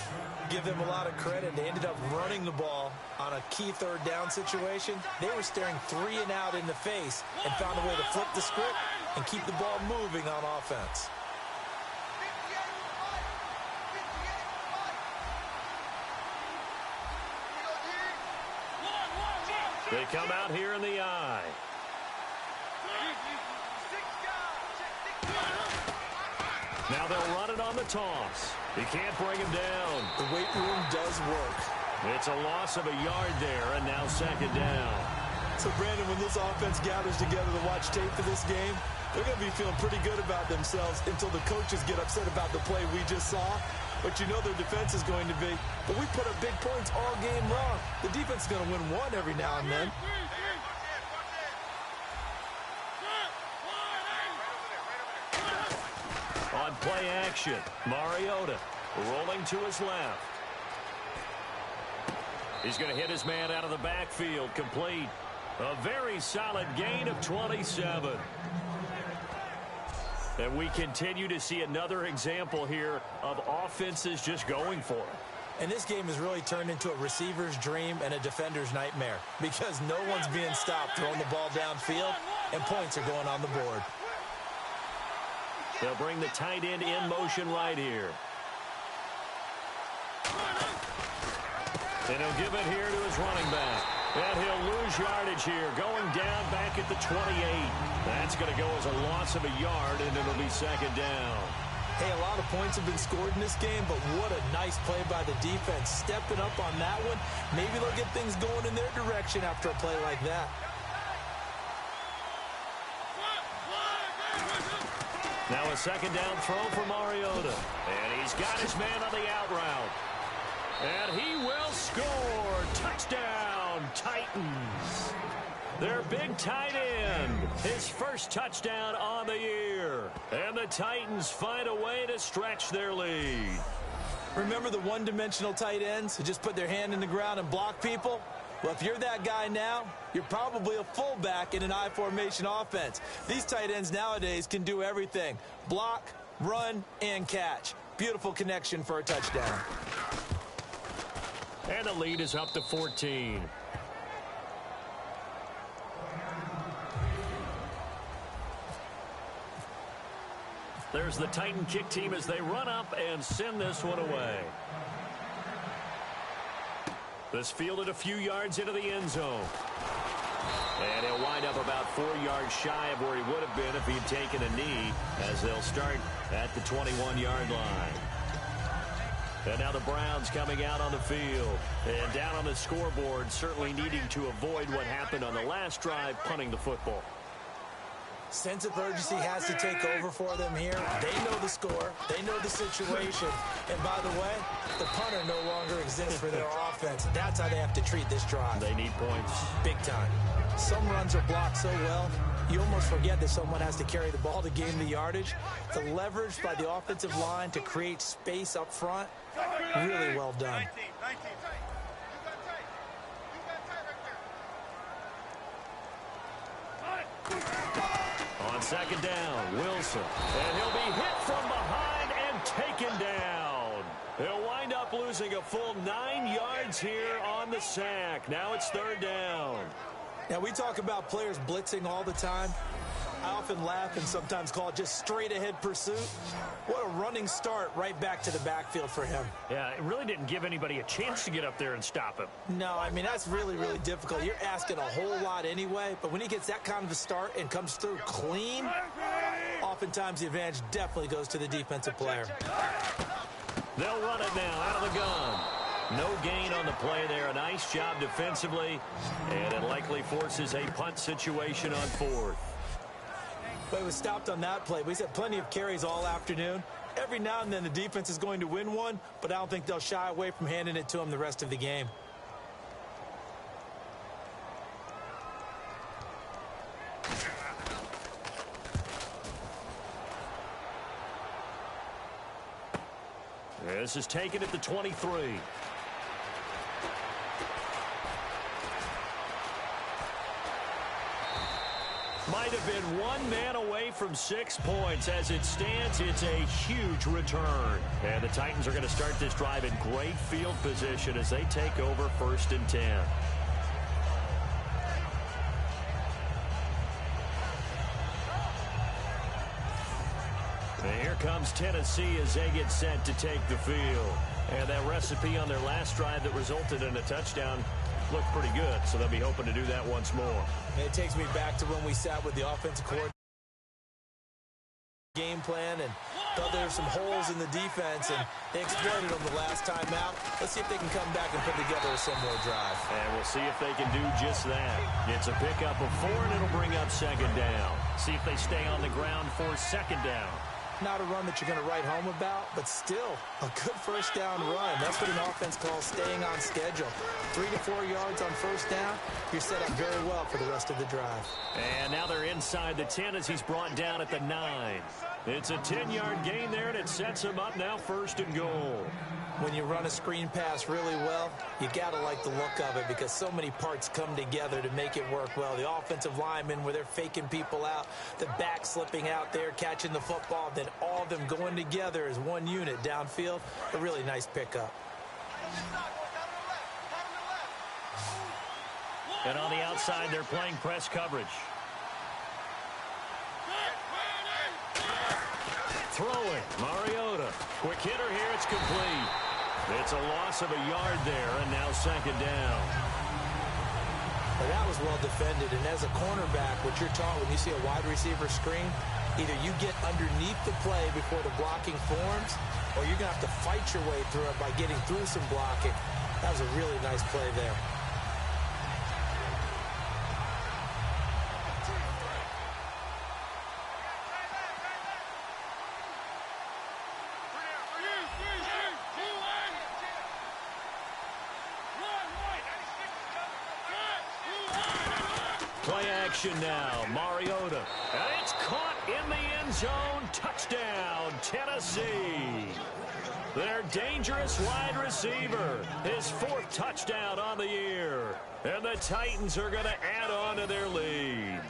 give them a lot of credit. They ended up running the ball on a key third down situation. They were staring 3 and out in the face and found a way to flip the script and keep the ball moving on offense. They come out here in the eye. Now they'll run it on the toss. He can't bring him down. The weight room does work. It's a loss of a yard there, and now second down. So, Brandon, when this offense gathers together to watch tape for this game, they're going to be feeling pretty good about themselves until the coaches get upset about the play we just saw. But you know their defense is going to be. But we put up big points all game long. The defense is going to win one every now and then. On play action, Mariota rolling to his left. He's going to hit his man out of the backfield, complete. A very solid gain of 27. And we continue to see another example here of offenses just going for it. And this game has really turned into a receiver's dream and a defender's nightmare because no one's being stopped throwing the ball downfield, and points are going on the board. They'll bring the tight end in motion right here. And he'll give it here to his running back. And he'll lose yardage here, going down back at the 28. That's going to go as a loss of a yard, and it'll be second down. Hey, a lot of points have been scored in this game, but what a nice play by the defense. Stepping up on that one, maybe they'll get things going in their direction after a play like that. Now a second down throw for Mariota. And he's got his man on the out route. And he will score. Touchdown, Titans. Their big tight end. His first touchdown on the year. And the Titans find a way to stretch their lead. Remember the one-dimensional tight ends who just put their hand in the ground and block people? Well, if you're that guy now, you're probably a fullback in an I-formation offense. These tight ends nowadays can do everything. Block, run, and catch. Beautiful connection for a touchdown. And the lead is up to 14. There's the Titan kick team as they run up and send this one away. This fielded a few yards into the end zone. And he'll wind up about 4 yards shy of where he would have been if he'd taken a knee, as they'll start at the 21-yard line. And now the Browns coming out on the field. And down on the scoreboard, certainly needing to avoid what happened on the last drive, punting the football. Sense of urgency has to take over for them here. They know the score. They know the situation. And by the way, the punter no longer exists for their offense. That's how they have to treat this drive. They need points. Big time. Some runs are blocked so well, you almost forget that someone has to carry the ball to gain the yardage. The leverage by the offensive line to create space up front, really well done. On second down, Wilson. And he'll be hit from behind and taken down. He'll wind up losing a full 9 yards here on the sack. Now it's third down. Now, we talk about players blitzing all the time. I often laugh and sometimes call it just straight-ahead pursuit. What a running start right back to the backfield for him. Yeah, it really didn't give anybody a chance to get up there and stop him. No, I mean, that's really, really difficult. You're asking a whole lot anyway, but when he gets that kind of a start and comes through clean, oftentimes the advantage definitely goes to the defensive player. They'll run it now out of the gun. No gain on the play there. A nice job defensively, and it likely forces a punt situation on fourth. But it was stopped on that play. We've had plenty of carries all afternoon. Every now and then the defense is going to win one, but I don't think they'll shy away from handing it to them the rest of the game. This is taken at the 23. Might have been one man away from 6 points. As it stands, it's a huge return. And the Titans are going to start this drive in great field position as they take over 1st and 10. And here comes Tennessee as they get set to take the field. And that recipe on their last drive that resulted in a touchdown looked pretty good, so they'll be hoping to do that once more. And it takes me back to when we sat with the offensive coordinator game plan and thought there were some holes in the defense, and they exploited them the last time out. Let's see if they can come back and put together a similar drive. And we'll see if they can do just that. It's a pickup of 4, and it'll bring up 2nd down. See if they stay on the ground for 2nd down. Not a run that you're going to write home about, but still a good 1st down run. That's what an offense calls staying on schedule. 3 to 4 yards on 1st down, you're set up very well for the rest of the drive. And now they're inside the 10 as he's brought down at the 9. It's a 10-yard gain there, and it sets him up now 1st and goal. When you run a screen pass really well, you got to like the look of it because so many parts come together to make it work well. The offensive linemen, where they're faking people out, the back slipping out there, catching the football, then all of them going together as one unit downfield. A really nice pickup. And on the outside, they're playing press coverage. Throwing, Mariota. Quick hitter here, it's complete. It's a loss of a yard there, and now 2nd down. Well, that was well defended, and as a cornerback, what you're taught when you see a wide receiver screen, either you get underneath the play before the blocking forms, or you're going to have to fight your way through it by getting through some blocking. That was a really nice play there. Play action now, Mariota. And it's caught in the end zone. Touchdown, Tennessee. Their dangerous wide receiver. His 4th touchdown on the year. And the Titans are going to add on to their lead.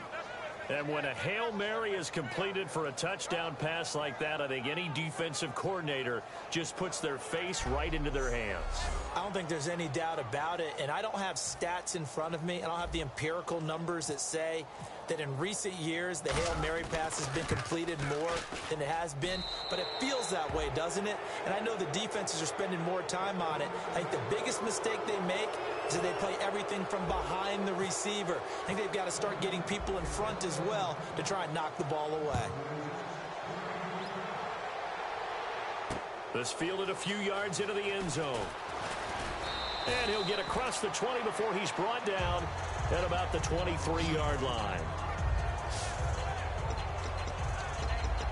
And when a Hail Mary is completed for a touchdown pass like that, I think any defensive coordinator just puts their face right into their hands. I don't think there's any doubt about it, and I don't have stats in front of me. I don't have the empirical numbers that say that in recent years the Hail Mary pass has been completed more than it has been, but it feels that way, doesn't it? And I know the defenses are spending more time on it. I think the biggest mistake they make is that they play everything from behind the receiver. I think they've got to start getting people in front as well to try and knock the ball away. This fielded a few yards into the end zone. And he'll get across the 20 before he's brought down at about the 23-yard line.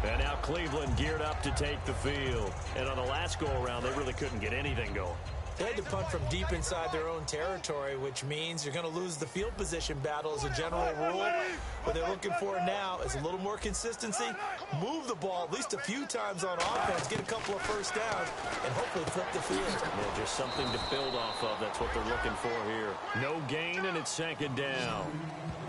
And now Cleveland geared up to take the field. And on the last go-around, they really couldn't get anything going. They had to punt from deep inside their own territory, which means you're going to lose the field position battle as a general rule. What they're looking for now is a little more consistency, move the ball at least a few times on offense, get a couple of 1st downs, and hopefully flip the field. Yeah, just something to build off of. That's what they're looking for here. No gain, and it's 2nd down.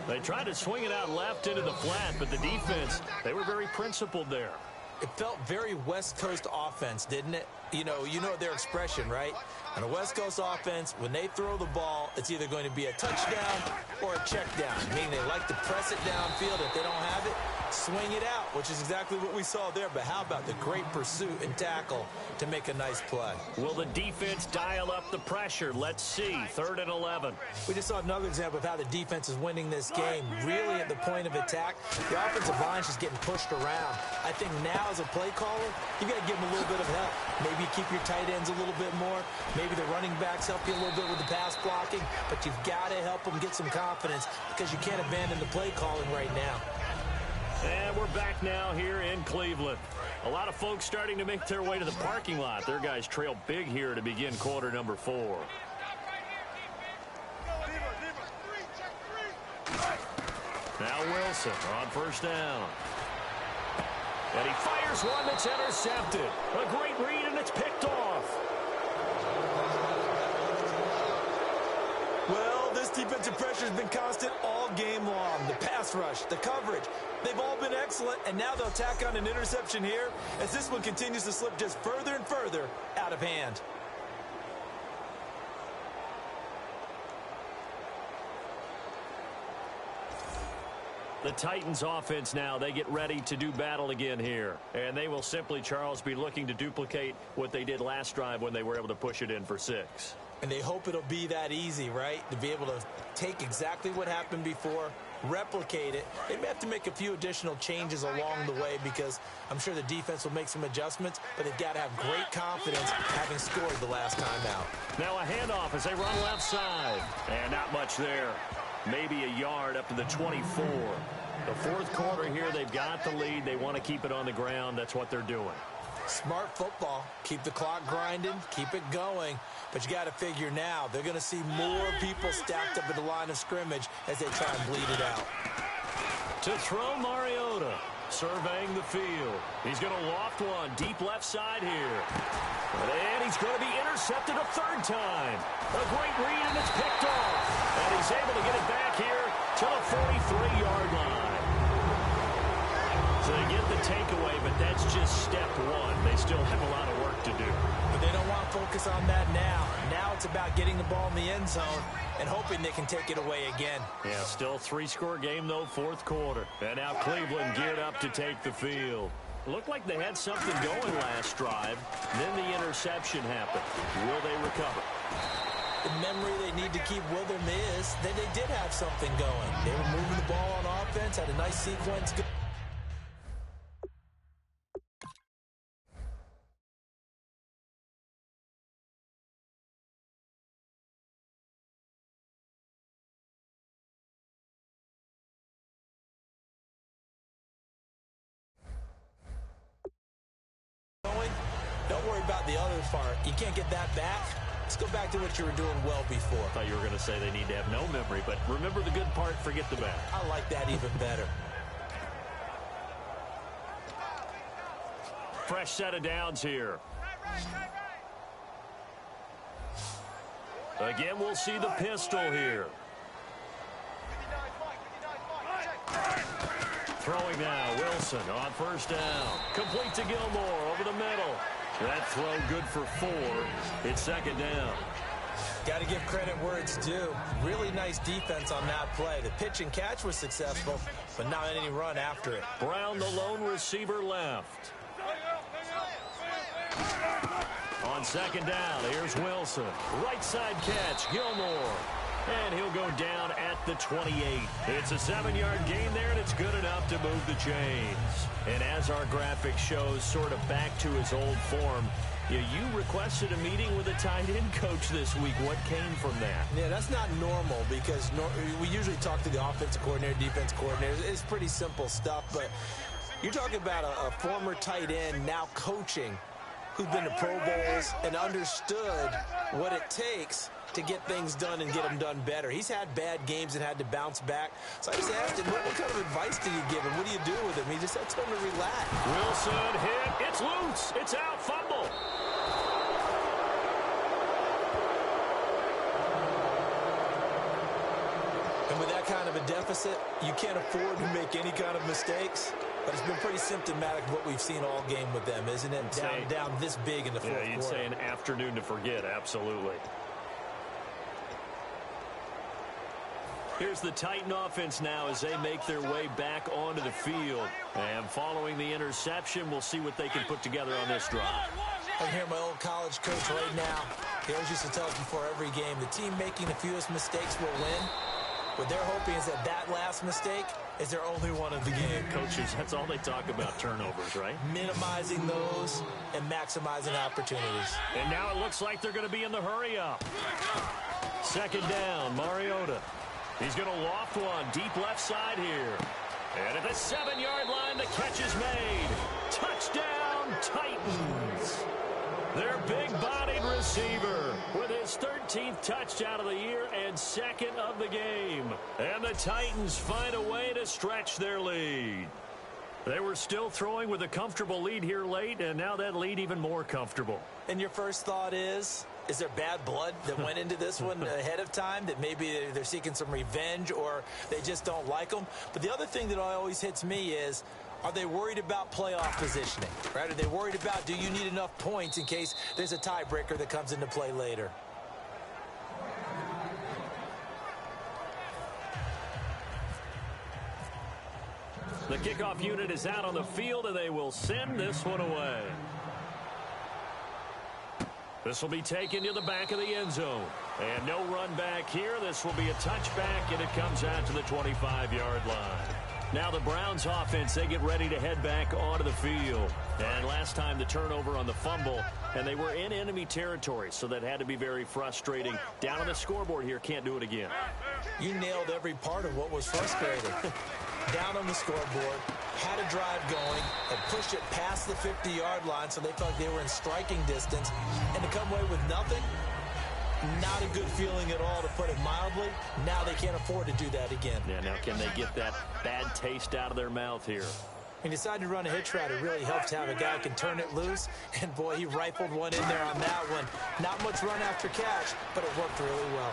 They tried to swing it out left into the flat, but the defense, they were very principled there. It felt very West Coast offense, didn't it? You know their expression, right? On a West Coast offense, when they throw the ball, it's either going to be a touchdown or a check down, meaning they like to press it downfield. If they don't have it, swing it out, which is exactly what we saw there. But how about the great pursuit and tackle to make a nice play? Will the defense dial up the pressure? Let's see. 3rd and 11. We just saw another example of how the defense is winning this game. Really at the point of attack, the offensive line's just getting pushed around. I think now as a play caller, you got to give them a little bit of help. Maybe keep your tight ends a little bit more. Maybe the running backs help you a little bit with the pass blocking. But you've got to help them get some confidence because you can't abandon the play calling right now. And we're back now here in Cleveland. A lot of folks starting to make their way to the parking lot. Their guys trail big here to begin quarter number 4. Now Wilson on 1st down. And he fires one that's intercepted. A great read, and it's picked off. Well, this defensive pressure has been constant all game long. The pass rush, the coverage, they've all been excellent, and now they'll tack on an interception here as this one continues to slip just further and further out of hand. The Titans offense now, they get ready to do battle again here. And they will simply, Charles, be looking to duplicate what they did last drive when they were able to push it in for 6. And they hope it'll be that easy, right? To be able to take exactly what happened before, replicate it. They may have to make a few additional changes along the way because I'm sure the defense will make some adjustments, but they've got to have great confidence having scored the last time out. Now a handoff as they run left side. And not much there. Maybe a yard up to the 24. The fourth quarter here, they've got the lead. They want to keep it on the ground. That's what they're doing. Smart football. Keep the clock grinding. Keep it going. But you got to figure now, they're going to see more people stacked up at the line of scrimmage as they try and bleed it out. To throw, Mariota. Surveying the field. He's going to loft one deep left side here. And he's going to be intercepted a third time. A great read, and it's picked off. And he's able to get it back here to the 43-yard line. So they get the takeaway, but that's just step one. They still have a lot of work to do. But they don't want to focus on that now. Now it's about getting the ball in the end zone and hoping they can take it away again. Yeah, still 3-score game, though, fourth quarter. And now Cleveland geared up to take the field. Looked like they had something going last drive. Then the interception happened. Will they recover? The memory they need to keep with them is that they did have something going. They were moving the ball on offense, had a nice sequence going. Don't worry about the other part. You can't get that back. Let's go back to what you were doing well before. I thought you were going to say they need to have no memory, but remember the good part, forget the bad. I like that even better. Fresh set of downs here. Again, we'll see the pistol here. Throwing now, Wilson on first down. Complete to Gilmore over the middle. That throw good for 4. It's second down. Got to give credit where it's due. Really nice defense on that play. The pitch and catch was successful, but not any run after it. Brown, the lone receiver, left. On second down, here's Wilson. Right side catch, Gilmore. And he'll go down at the 28. It's a 7-yard gain there, and it's good enough to move the chains. And as our graphic shows, sort of back to his old form, you requested a meeting with a tight end coach this week. What came from that? Yeah, that's not normal because we usually talk to the offensive coordinator, defense coordinator. It's pretty simple stuff, but you're talking about a former tight end now coaching who's been to Pro Bowls and understood what it takes to get things done and get them done better. He's had bad games and had to bounce back. So I just asked him, what kind of advice do you give him? What do you do with him? He just had to tell him to relax. Wilson hit. It's loose. It's out. Fumble. And with that kind of a deficit, you can't afford to make any kind of mistakes. But it's been pretty symptomatic of what we've seen all game with them, isn't it? Down this big in the fourth quarter. Yeah, you'd say an afternoon to forget. Absolutely. Here's the Titan offense now as they make their way back onto the field. And following the interception, we'll see what they can put together on this drive. I can hear my old college coach right now. He always used to tell us before every game, the team making the fewest mistakes will win. What they're hoping is that last mistake is their only one of the game. Coaches, that's all they talk about, turnovers, right? Minimizing those and maximizing opportunities. And now it looks like they're going to be in the hurry-up. Second down, Mariota. He's going to loft one deep left side here. And at the 7-yard line, the catch is made. Touchdown, Titans. Their big-bodied receiver with his 13th touchdown of the year and second of the game. And the Titans find a way to stretch their lead. They were still throwing with a comfortable lead here late, and now that lead even more comfortable. And your first thought is, Is there bad blood that went into this one ahead of time, that maybe they're seeking some revenge or they just don't like them? But the other thing that always hits me is, are they worried about playoff positioning, right? Are they worried about, do you need enough points in case there's a tiebreaker that comes into play later? The kickoff unit is out on the field, and they will send this one away. This will be taken to the back of the end zone. And no run back here. This will be a touchback, and it comes out to the 25-yard line. Now the Browns offense, they get ready to head back onto the field. And last time the turnover on the fumble, and they were in enemy territory, so that had to be very frustrating. Down on the scoreboard here, can't do it again. You nailed every part of what was frustrating. Down on the scoreboard, had a drive going, and pushed it past the 50-yard line so they felt like they were in striking distance. And to come away with nothing, not a good feeling at all, to put it mildly. Now they can't afford to do that again. Yeah, now can they get that bad taste out of their mouth here? He decided to run a hitch route. It really helps to have a guy who can turn it loose. And, boy, he rifled one in there on that one. Not much run after catch, but it worked really well.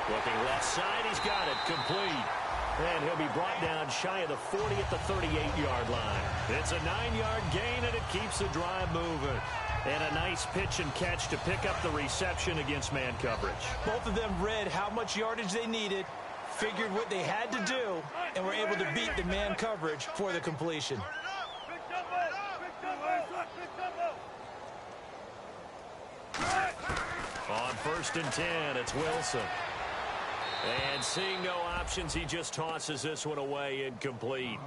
Looking left side, he's got it. Complete. And he'll be brought down shy of the 40 at the 38-yard line. It's a 9-yard gain, and it keeps the drive moving. And a nice pitch and catch to pick up the reception against man coverage. Both of them read how much yardage they needed, figured what they had to do, and were able to beat the man coverage for the completion. On 1st and 10, it's Wilson. And seeing no options, he just tosses this one away, incomplete.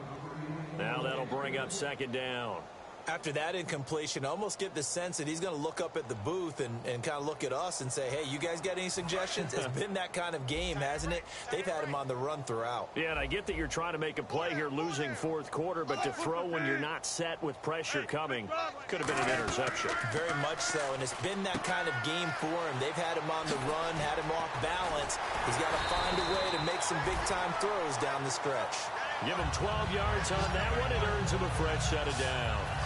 Now that'll bring up 2nd down. After that incompletion, I almost get the sense that he's going to look up at the booth and kind of look at us and say, hey, you guys got any suggestions? It's been that kind of game, hasn't it? They've had him on the run throughout. Yeah, and I get that you're trying to make a play here losing 4th quarter, but to throw when you're not set with pressure coming could have been an interception. Very much so, and it's been that kind of game for him. They've had him on the run, had him off balance. He's got to find a way to make some big-time throws down the stretch. Give him 12 yards on that one. It earns him a fresh set of downs.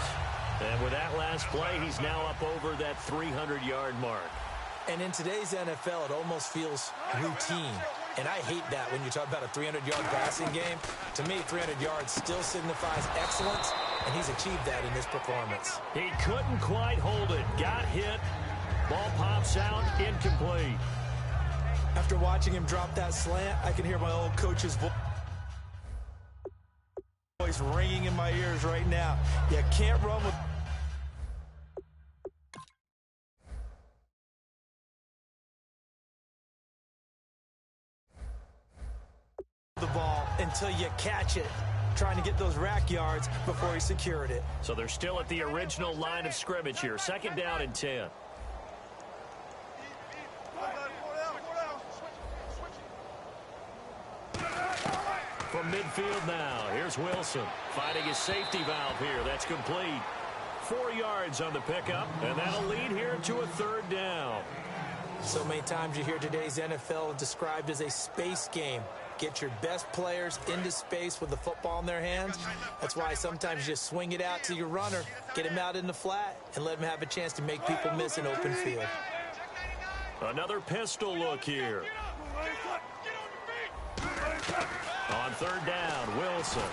And with that last play, he's now up over that 300-yard mark. And in today's NFL, it almost feels routine. And I hate that when you talk about a 300-yard passing game. To me, 300 yards still signifies excellence, and he's achieved that in this performance. He couldn't quite hold it. Got hit. Ball pops out. Incomplete. After watching him drop that slant, I can hear my old coach's voice ringing in my ears right now. You can't run with the ball until you catch it, trying to get those rack yards before he secured it. So they're still at the original line of scrimmage here. 2nd down and 10. From midfield now, here's Wilson finding his safety valve here. That's complete. 4 yards on the pickup, and that'll lead here to a 3rd down. So many times you hear today's NFL described as a space game. Get your best players into space with the football in their hands. That's why sometimes you just swing it out to your runner, get him out in the flat, and let him have a chance to make people miss an open field. Another pistol look here. On 3rd down, Wilson.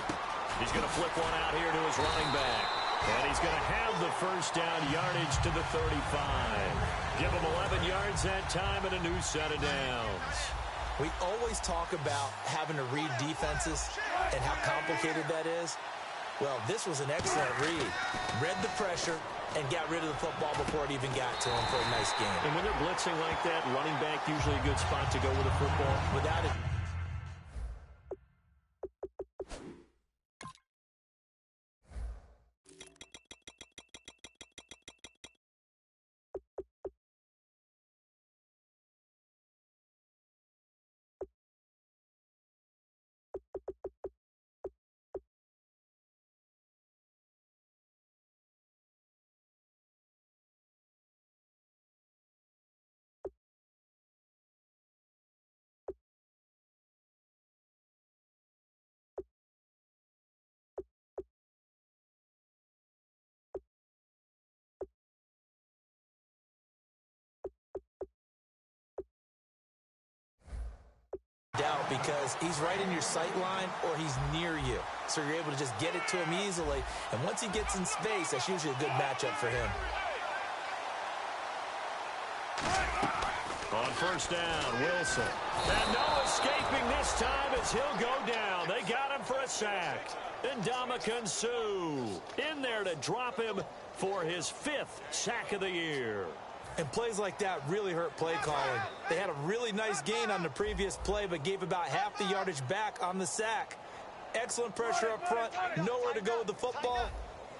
He's going to flip one out here to his running back. And he's going to have the 1st down yardage to the 35. Give him 11 yards that time and a new set of downs. We always talk about having to read defenses and how complicated that is. Well, this was an excellent read. Read the pressure and got rid of the football before it even got to him for a nice game. And when they're blitzing like that, running back usually a good spot to go with the football. Without it. doubt because he's right in your sight line or he's near you. So you're able to just get it to him easily. And once he gets in space, that's usually a good matchup for him. On first down, Wilson. And no escaping this time as he'll go down. They got him for a sack. And Ndamukong Suh in there to drop him for his 5th sack of the year. And plays like that really hurt play calling. They had a really nice gain on the previous play, but gave about half the yardage back on the sack. Excellent pressure up front. Nowhere to go with the football.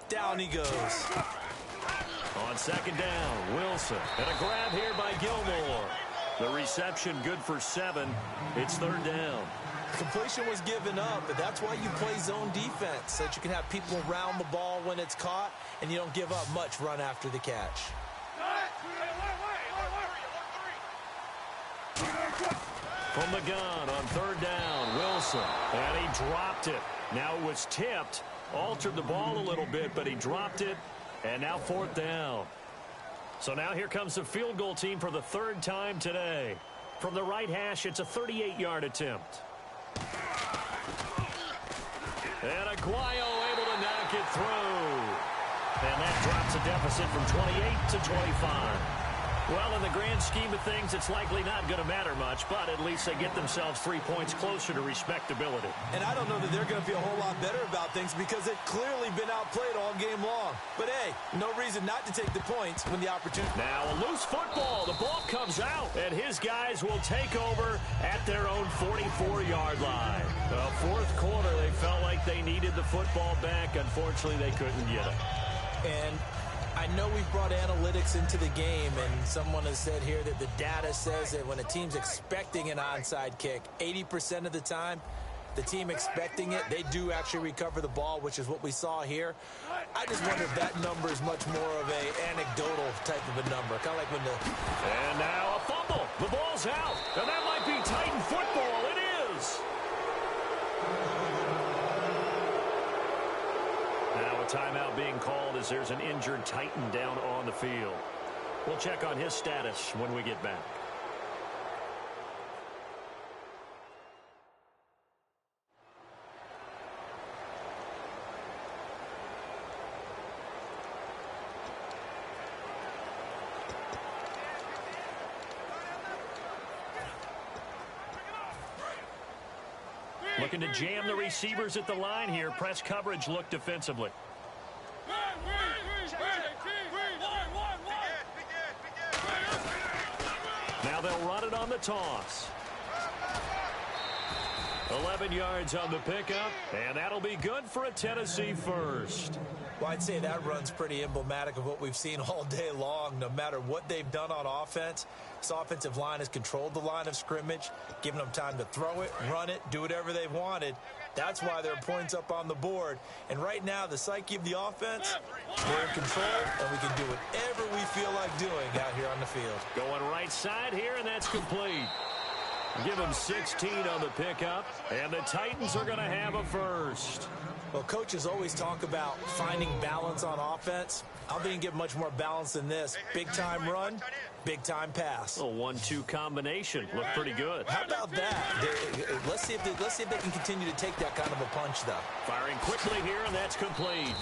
Down he goes. On second down, Wilson. And a grab here by Gilmore. The reception good for 7. It's third down. Completion was given up, but that's why you play zone defense, so that you can have people around the ball when it's caught, and you don't give up much run after the catch. From the gun on third down, Wilson. And he dropped it. Now it was tipped. Altered the ball a little bit, but he dropped it. And now fourth down. So now here comes the field goal team for the 3rd time today. From the right hash, it's a 38-yard attempt. And Aguayo able to knock it through. And that drops a deficit from 28 to 25. Well, in the grand scheme of things, it's likely not going to matter much, but at least they get themselves 3 points closer to respectability. And I don't know that they're going to feel a whole lot better about things because they've clearly been outplayed all game long. But, hey, no reason not to take the points when the opportunity. Now a loose football. The ball comes out, and his guys will take over at their own 44-yard line. The fourth quarter, they felt like they needed the football back. Unfortunately, they couldn't get it. And I know we've brought analytics into the game, and someone has said here that the data says that when a team's expecting an onside kick, 80% of the time, the team expecting it, they do actually recover the ball, which is what we saw here. I just wonder if that number is much more of a anecdotal type of a number, kind of like when the... And now a fumble. The ball's out, and that might be Titan football. It is. Now a timeout being called as there's an injured Titan down on the field. We'll check on his status when we get back. Looking to jam the receivers at the line here. Press coverage look defensively. Now they'll run it on the toss. 11 yards on the pickup, and that'll be good for a Tennessee first. Well, I'd say that run's pretty emblematic of what we've seen all day long. No matter what they've done on offense, this offensive line has controlled the line of scrimmage, given them time to throw it, run it, do whatever they wanted. That's why there are points up on the board. And right now, the psyche of the offense, we're in control, and we can do whatever we feel like doing out here on the field. Going right side here, and that's complete. Give them 16 on the pickup, and the Titans are going to have a first. Well, coaches always talk about finding balance on offense. I don't think you can get much more balance than this. Big-time run, big-time pass. A 1-2 combination. Looked pretty good. How about that? Let's see if they can continue to take that kind of a punch, though. Firing quickly here, and that's complete.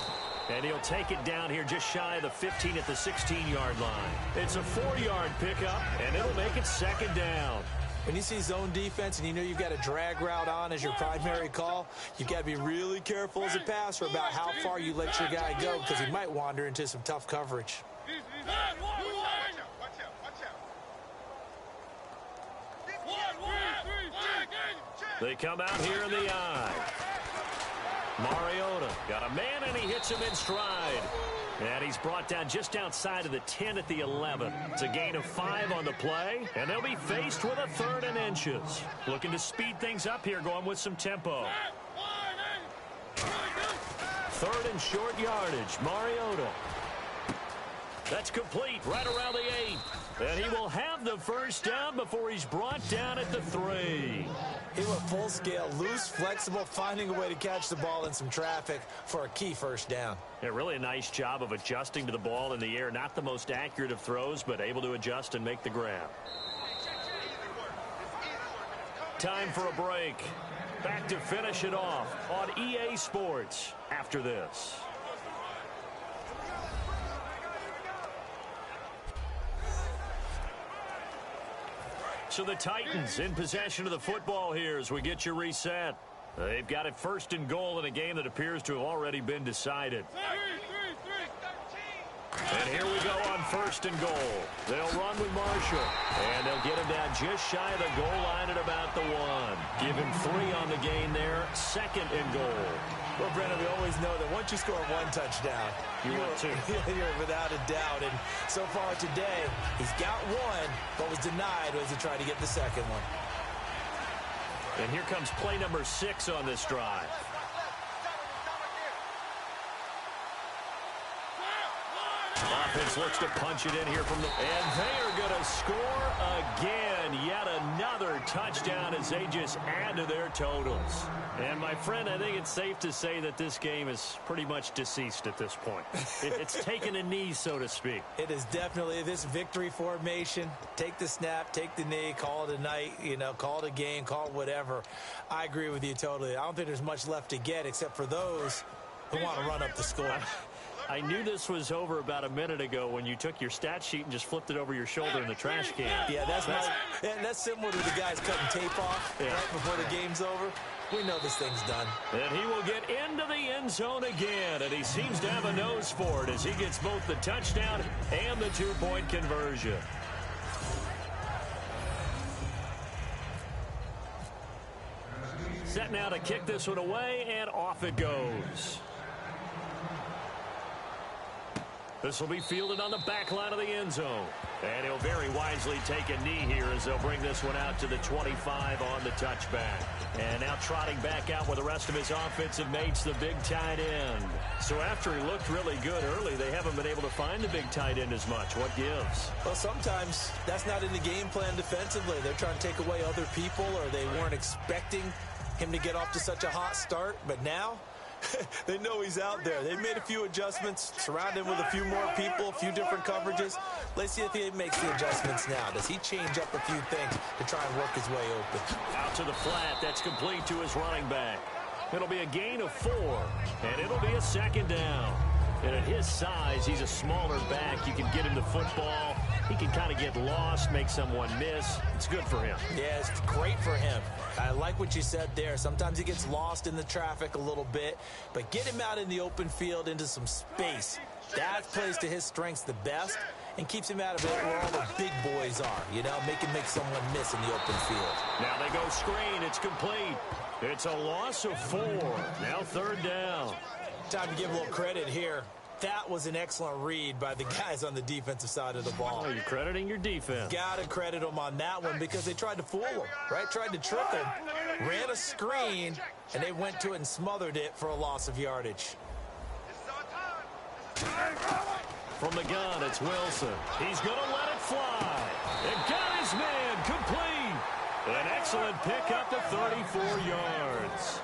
And he'll take it down here just shy of the 15 at the 16-yard line. It's a 4-yard pickup, and it'll make it second down. When you see zone defense and you know you've got a drag route on as your primary call, you've got to be really careful as a passer about how far you let your guy go because he might wander into some tough coverage. They come out here in the eye. Mariota got a man, and he hits him in stride. And he's brought down just outside of the 10 at the 11. It's a gain of 5 on the play, and they'll be faced with a 3rd and inches. Looking to speed things up here, going with some tempo. 3rd and short yardage, Mariota. That's complete, right around the 8. And he will have the first down before he's brought down at the 3. He went full scale, loose, flexible, finding a way to catch the ball in some traffic for a key first down. Yeah, really a nice job of adjusting to the ball in the air. Not the most accurate of throws, but able to adjust and make the grab. Time for a break. Back to finish it off on EA Sports after this. So the Titans in possession of the football here as we get you reset. They've got it first and goal in a game that appears to have already been decided. And here we go on first and goal. They'll run with Marshall. And they'll get him down just shy of the goal line at about the 1. Give him 3 on the gain there. Second and goal. Well, Brennan, we always know that once you score 1 touchdown, you're without a doubt. And so far today, he's got 1, but was denied as he tried to get the second one. And here comes play number 6 on this drive. Offense looks to punch it in here from the... And they are going to score again. Yet another touchdown as they just add to their totals. And, my friend, I think it's safe to say that this game is pretty much deceased at this point. It's taken a knee, so to speak. It is definitely this victory formation. Take the snap, take the knee, call it a night, call it a game, call it whatever. I agree with you totally. I don't think there's much left to get except for those who want to run up the score. I knew this was over about a minute ago when you took your stat sheet and just flipped it over your shoulder in the trash can. Yeah, that's similar to the guys cutting tape off right before the game's over. We know this thing's done. And he will get into the end zone again, and he seems to have a nose for it as he gets both the touchdown and the 2-point conversion. Set now to kick this one away, and off it goes. This will be fielded on the back line of the end zone. And he'll very wisely take a knee here as they'll bring this one out to the 25 on the touchback. And now trotting back out with the rest of his offensive mates, the big tight end. So after he looked really good early, they haven't been able to find the big tight end as much. What gives? Well, sometimes that's not in the game plan defensively. They're trying to take away other people, or they weren't expecting him to get off to such a hot start. But now... they know he's out there. They've made a few adjustments, surrounded him with a few more people, a few different coverages. Let's see if he makes the adjustments now. Does he change up a few things to try and work his way open? Out to the flat. That's complete to his running back. It'll be a gain of 4, and it'll be a second down. And at his size, he's a smaller back. You can get him the football. He can kind of get lost, make someone miss. It's good for him. Yeah, it's great for him. I like what you said there. Sometimes he gets lost in the traffic a little bit, but get him out in the open field into some space. That plays to his strengths the best and keeps him out of it where all the big boys are, make him make someone miss in the open field. Now they go screen. It's complete. It's a loss of 4. Now third down. Time to give a little credit here. That was an excellent read by the guys on the defensive side of the ball. Oh, you're crediting your defense. Got to credit them on that one because they tried to fool him, right? Tried to trick him, ran a screen, and they went to it and smothered it for a loss of yardage. From the gun, it's Wilson. He's going to let it fly. It got his man complete. An excellent pickup to 34 yards.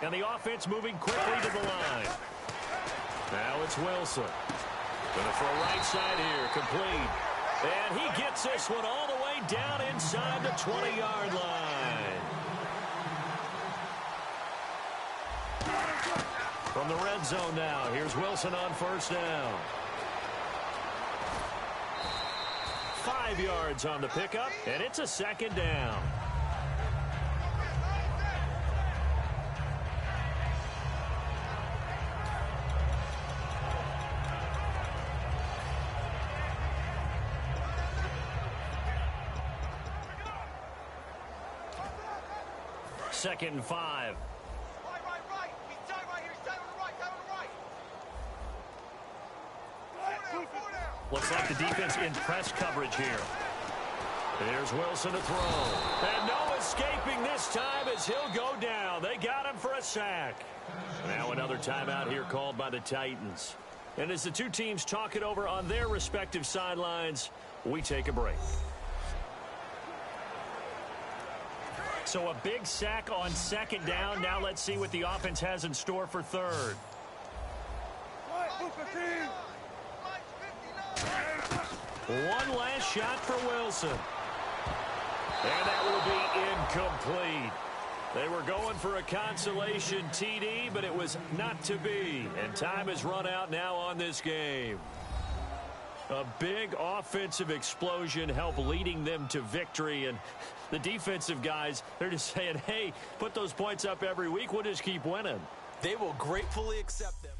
And the offense moving quickly to the line. Now it's Wilson. Going to throw right side here, complete. And he gets this one all the way down inside the 20-yard line. From the red zone now, here's Wilson on first down. 5 yards on the pickup, and it's a second down. Second and 5. Right. He's tied right here. He's tied on the right. Looks like the defense in press coverage here. There's Wilson to throw. And no escaping this time as he'll go down. They got him for a sack. Now another timeout here called by the Titans. And as the two teams talk it over on their respective sidelines, we take a break. So a big sack on second down. Now let's see what the offense has in store for third. One last shot for Wilson. And that will be incomplete. They were going for a consolation TD, but it was not to be. And time has run out now on this game. A big offensive explosion helped leading them to victory. And the defensive guys, they're just saying, hey, put those points up every week. We'll just keep winning. They will gratefully accept them.